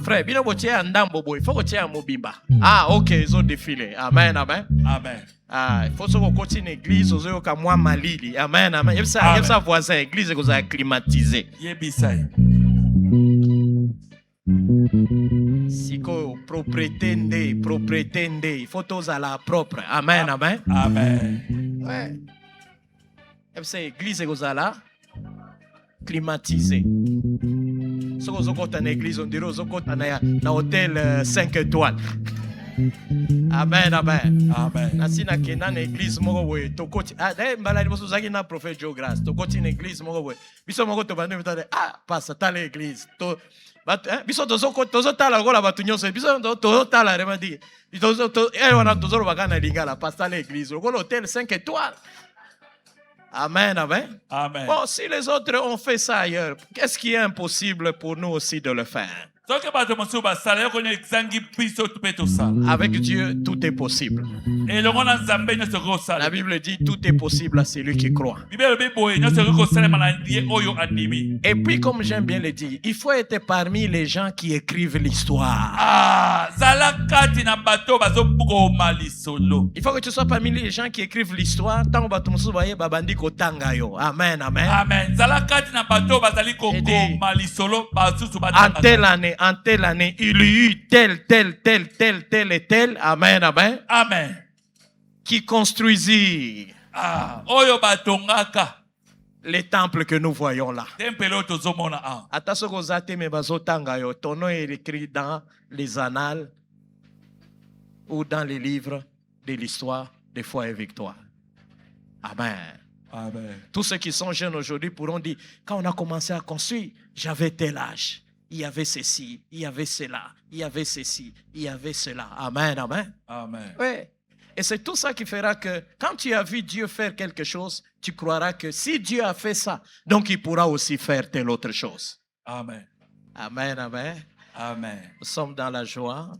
frère, bino botie andambo boy, il faut que tu aies mobimba. Ah, ok, ils ont défilé. Amen, amen. Amen. Ah, il faut que tu continues l'église, aux yeux comme moi malili. Amen, amen. Il y a ça voisin, l'église que vous avez climatisé. Yebisa ye. Siko propriété ndé, il faut tous à la propre. Amen, amen. Amen. Ouais. C'est l'église que vous avez là climatisé. Si vous avez une église, on dirait que vous avez un hôtel 5 étoiles. Amen, amen. Amen. Nasi na kena na église moko boye tokoti mbala liboso zaki na prophète Geograce tokoti na église moko boye biso moko to bande mitade passe ta l'église to biso tozo tala kola batu nyonso biso tozo tala remandi tozo wana tozo bakana lingala passe ta l'église ko l'hôtel 5 étoiles. Amen, amen. Amen. Bon, si les autres ont fait ça ailleurs, qu'est-ce qui est impossible pour nous aussi de le faire? Avec Dieu, tout est possible. La Bible dit tout est possible à celui qui croit. Et puis, comme j'aime bien le dire, il faut être parmi les gens qui écrivent l'histoire. Il faut que tu sois parmi les gens qui écrivent l'histoire. Amen, amen. Amen. En telle année, il y eut tel et tel. Amen, amen. Amen. Qui construisit les temples que nous voyons là. Ton nom est écrit dans les annales ou dans les livres de l'histoire des Foyers Victoire. Amen. Amen. Tous ceux qui sont jeunes aujourd'hui pourront dire, quand on a commencé à construire, j'avais tel âge. Il y avait ceci, il y avait cela, il y avait ceci, il y avait cela. Amen, amen. Amen. Oui. Et c'est tout ça qui fera que quand tu as vu Dieu faire quelque chose, tu croiras que si Dieu a fait ça, donc il pourra aussi faire telle autre chose. Amen. Amen, amen. Amen. Nous sommes dans la joie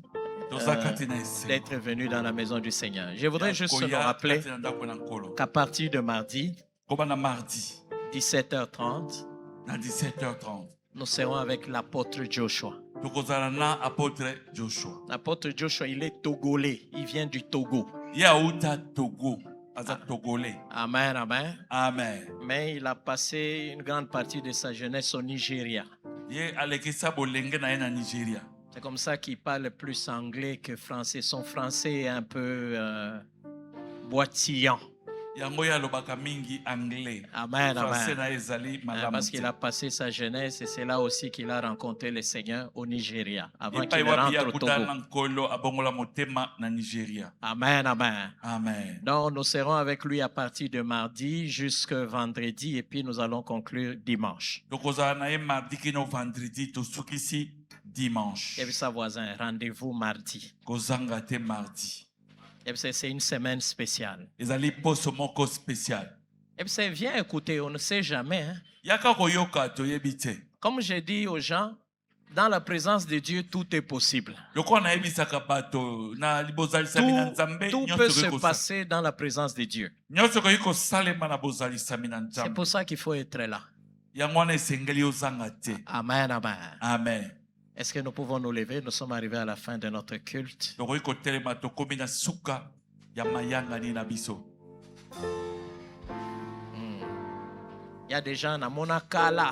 d'être venus dans la maison du Seigneur. Je voudrais juste nous rappeler qu'à partir de mardi, 17h30, nous serons avec l'apôtre Joshua. L'apôtre Joshua, il est togolais. Il vient du Togo. Amen, amen. Amen. Mais il a passé une grande partie de sa jeunesse au Nigeria. C'est comme ça qu'il parle plus anglais que français. Son français est un peu boitillant. Amen, amen. Parce qu'il a passé sa jeunesse et c'est là aussi qu'il a rencontré le Seigneur au Nigeria avant qu'il ne rentre au Togo. Amen, amen. Amen. Donc nous serons avec lui à partir de mardi jusqu'à vendredi et puis nous allons conclure dimanche. Dimanche. Et puis sa voisin, rendez-vous mardi. Et puis c'est une semaine spéciale. ezali poso moko spécial. Et puis c'est viens écouter, on ne sait jamais. Hein. Yaka koyoka toyebi te. Comme je dis aux gens, dans la présence de Dieu, tout est possible. Lokola nayebisaka bato na libozalisami na nzambe Tout peut se passer dans la présence de Dieu. nyonso koki kosalema na bozalisami na C'est nzambe. pour ça qu'il faut être là. yango wana esengeli ozanga te. Amen, amen. Amen. Est-ce que nous pouvons nous lever? Nous sommes arrivés à la fin de notre culte. tokoki kotelema tokomi na suka ya mayangani na biso. Il y a des gens à Monakala.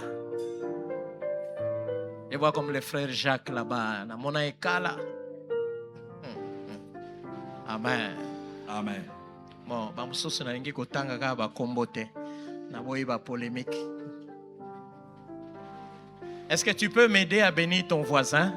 Je vois comme le frère Jacques là-bas. À Monakala. Amen. Amen. Bon, bamususu na lingi kotanga ka ba kombote. Na boyi ba polémique. Est-ce que tu peux m'aider à bénir ton voisin?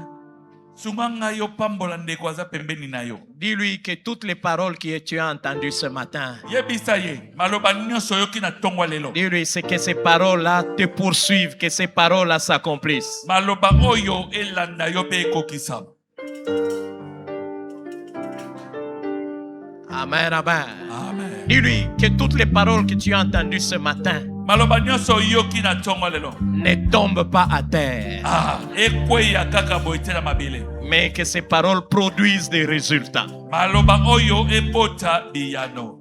Sunganga yo pambola ndeko aza pembeni na yo. Dis-lui que toutes les paroles que tu as entendues ce matin, Yebisa ye maloba nyonso yoki na tongwa lelo. dis-lui c'est que ces paroles-là te poursuivent, que ces paroles-là s'accomplissent. Maloba oyo elanda yo pe ekokisa. Amen, amen. Amen. Dis-lui que toutes les paroles que tu as entendues ce matin Maloba nyonso yoki na tongwa lelo. ne tombent pas à terre, Ekweya kaka boite na mabele. mais que ces paroles produisent des résultats. Maloba oyo ebota biyano.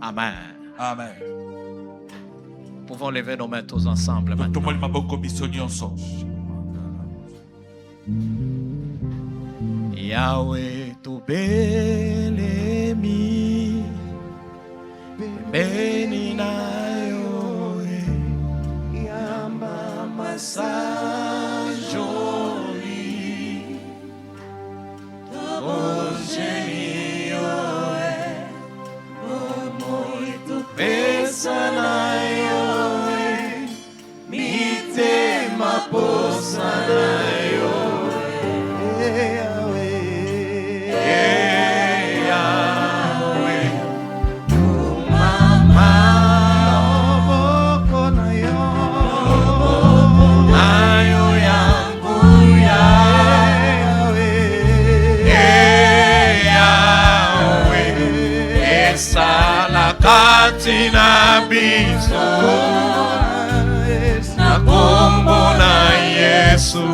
Amen. Amen. Nous pouvons lever nos mains tous ensemble maintenant. Tomoli maboko biso nyonso. Yahweh tubelemi beni nayo yamba masajoli ojeni yoe omoi tupesa nayo mite maposa nayo Katina biso na kombo na Yesu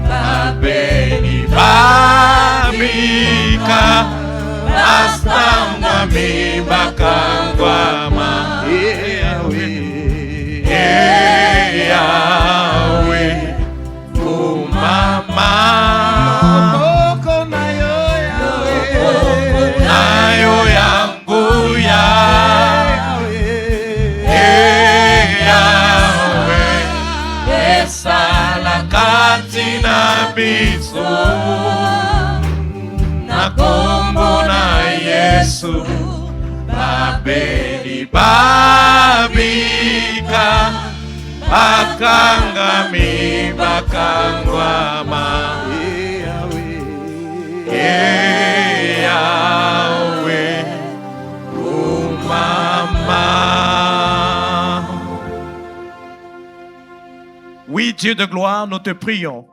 babeni babika astangwa mibakangwa ma Yahweh umama moko nayo Yahweh nayo yangu Yahweh esala katina biso na kombo na Yesu babeli babika bakanga mibakangwa ma Yahweh umama. Oui, Dieu de gloire, nous te prions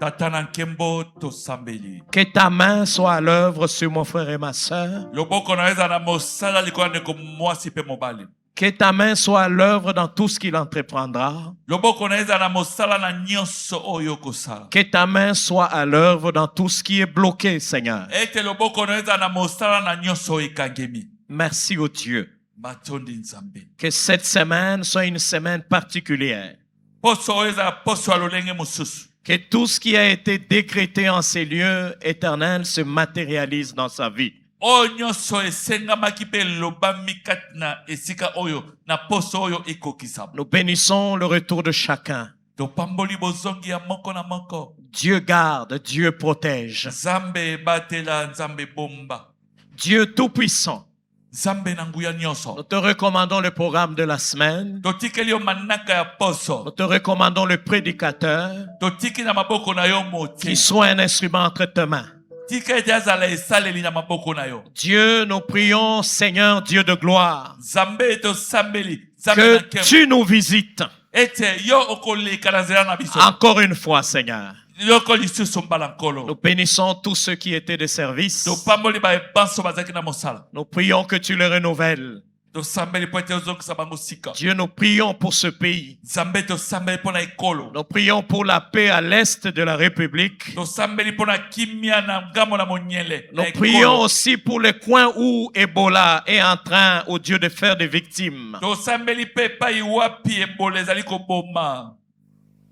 Tatana nkembo tosambeli. que ta main soit à l'œuvre sur mon frère et ma sœur, Loboko naweza na mosala likola ndeko mwasi pe mobali. que ta main soit à l'œuvre dans tout ce qu'il entreprendra, Loboko naweza na mosala na nyonso oyo kosala. que ta main soit à l'œuvre dans tout ce qui est bloqué, Seigneur. Ete loboko naweza na mosala na nyonso ekangemi. Merci au Dieu. Matondi nzambe. Que cette semaine soit une semaine particulière. Poso oyo eza poso ya lolenge mosusu. Que tout ce qui a été décrété en ces lieux éternels se matérialise dans sa vie. Oyo nyonso esengamaki mpe elobami kati na esika oyo na poso oyo ekokisama. Nous bénissons le retour de chacun. Topamboli bozongi ya moko na moko. Dieu garde, Dieu protège. Nzambe batela, nzambe bomba. Dieu tout-puissant. Nzambe na nguya nyonso. Nous te recommandons le programme de la semaine. Totikeli yo manaka ya poso. Nous te recommandons le prédicateur Totiki na maboko na yo moti. qui soit un instrument entre tes mains. Tika ete azala esaleli na maboko na yo. Dieu, nous prions, Seigneur, Dieu de gloire, Nzambe tosambeli. Nzambe na que nkembo. tu nous visites Ete yo okoleka na nzela na biso. encore une fois, Seigneur. Yoko lisusu mbala nkolo. Nous bénissons tous ceux qui étaient de service. Topamboli ba ebanso bazaki na mosala. Nous prions que tu les renouvelles. Tosambeli po ete ozongisa bango sika. Dieu, nous prions pour ce pays. Nzambe tosambeli po na ekolo. Nous prions pour la paix à l'est de la République. Tosambeli po na kimia na ngambo na monyele. Nous prions aussi pour les coins où Ebola est en train, au Dieu, de faire des victimes. Tosambeli pe pa iwapi ebola ezali koboma.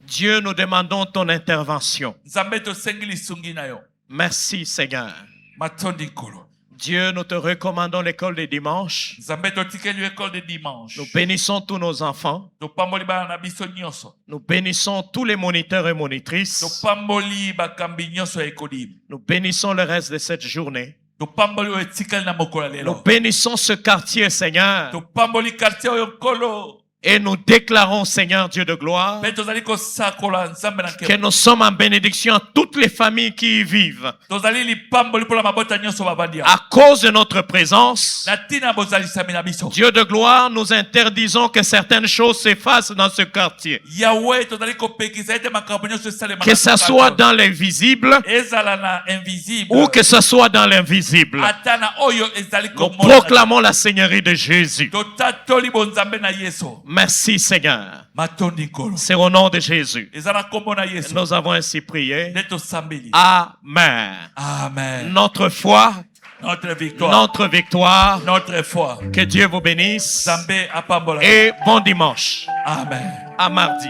Dieu, nous demandons ton intervention. Nzambe tosengi lisungi na yo. Merci, Seigneur. Matondi nkolo. Dieu, nous te recommandons l'école des dimanches. Nzambe totikeli école de dimanche. Nous bénissons tous nos enfants. Topamboli bana na biso nyonso. Nous bénissons tous les moniteurs et monitrices. Topamboli bakambi nyonso ya ekoli. Nous bénissons le reste de cette journée. Topamboli oyo etikali na mokolo lelo. Nous bénissons ce quartier, Seigneur. Topamboli quartier oyo nkolo. Et nous déclarons, Seigneur Dieu de gloire, Pe tozali kosakola nzambe na que nkelo. nous sommes en bénédiction à toutes les familles qui y vivent. Tozali lipamboli mpona mabota nyonso babandia. À cause de notre présence, Na tina bozalisami na biso. Dieu de gloire, nous interdisons que certaines choses s'effacent dans ce quartier. Yahweh tozali kopekisa ete makambo nyonso esalema. Que ça soit dans l'invisible ezala na invisible. ou que ce soit dans l'invisible. Ata na oyo ezali Nous komona. proclamons la Seigneurie de Jésus. Totatoli bonzambe na Yesu. Merci Seigneur. Matondi nkolo. C'est au nom de Jésus. Ezala kombo na Yesu. Nous avons ainsi prié. Nde tosambeli. Amen. Amen. Notre foi, Notre victoire. notre victoire. Notre foi. Que Dieu vous bénisse. Nzambe apambola. Et bon dimanche. Amen. À mardi.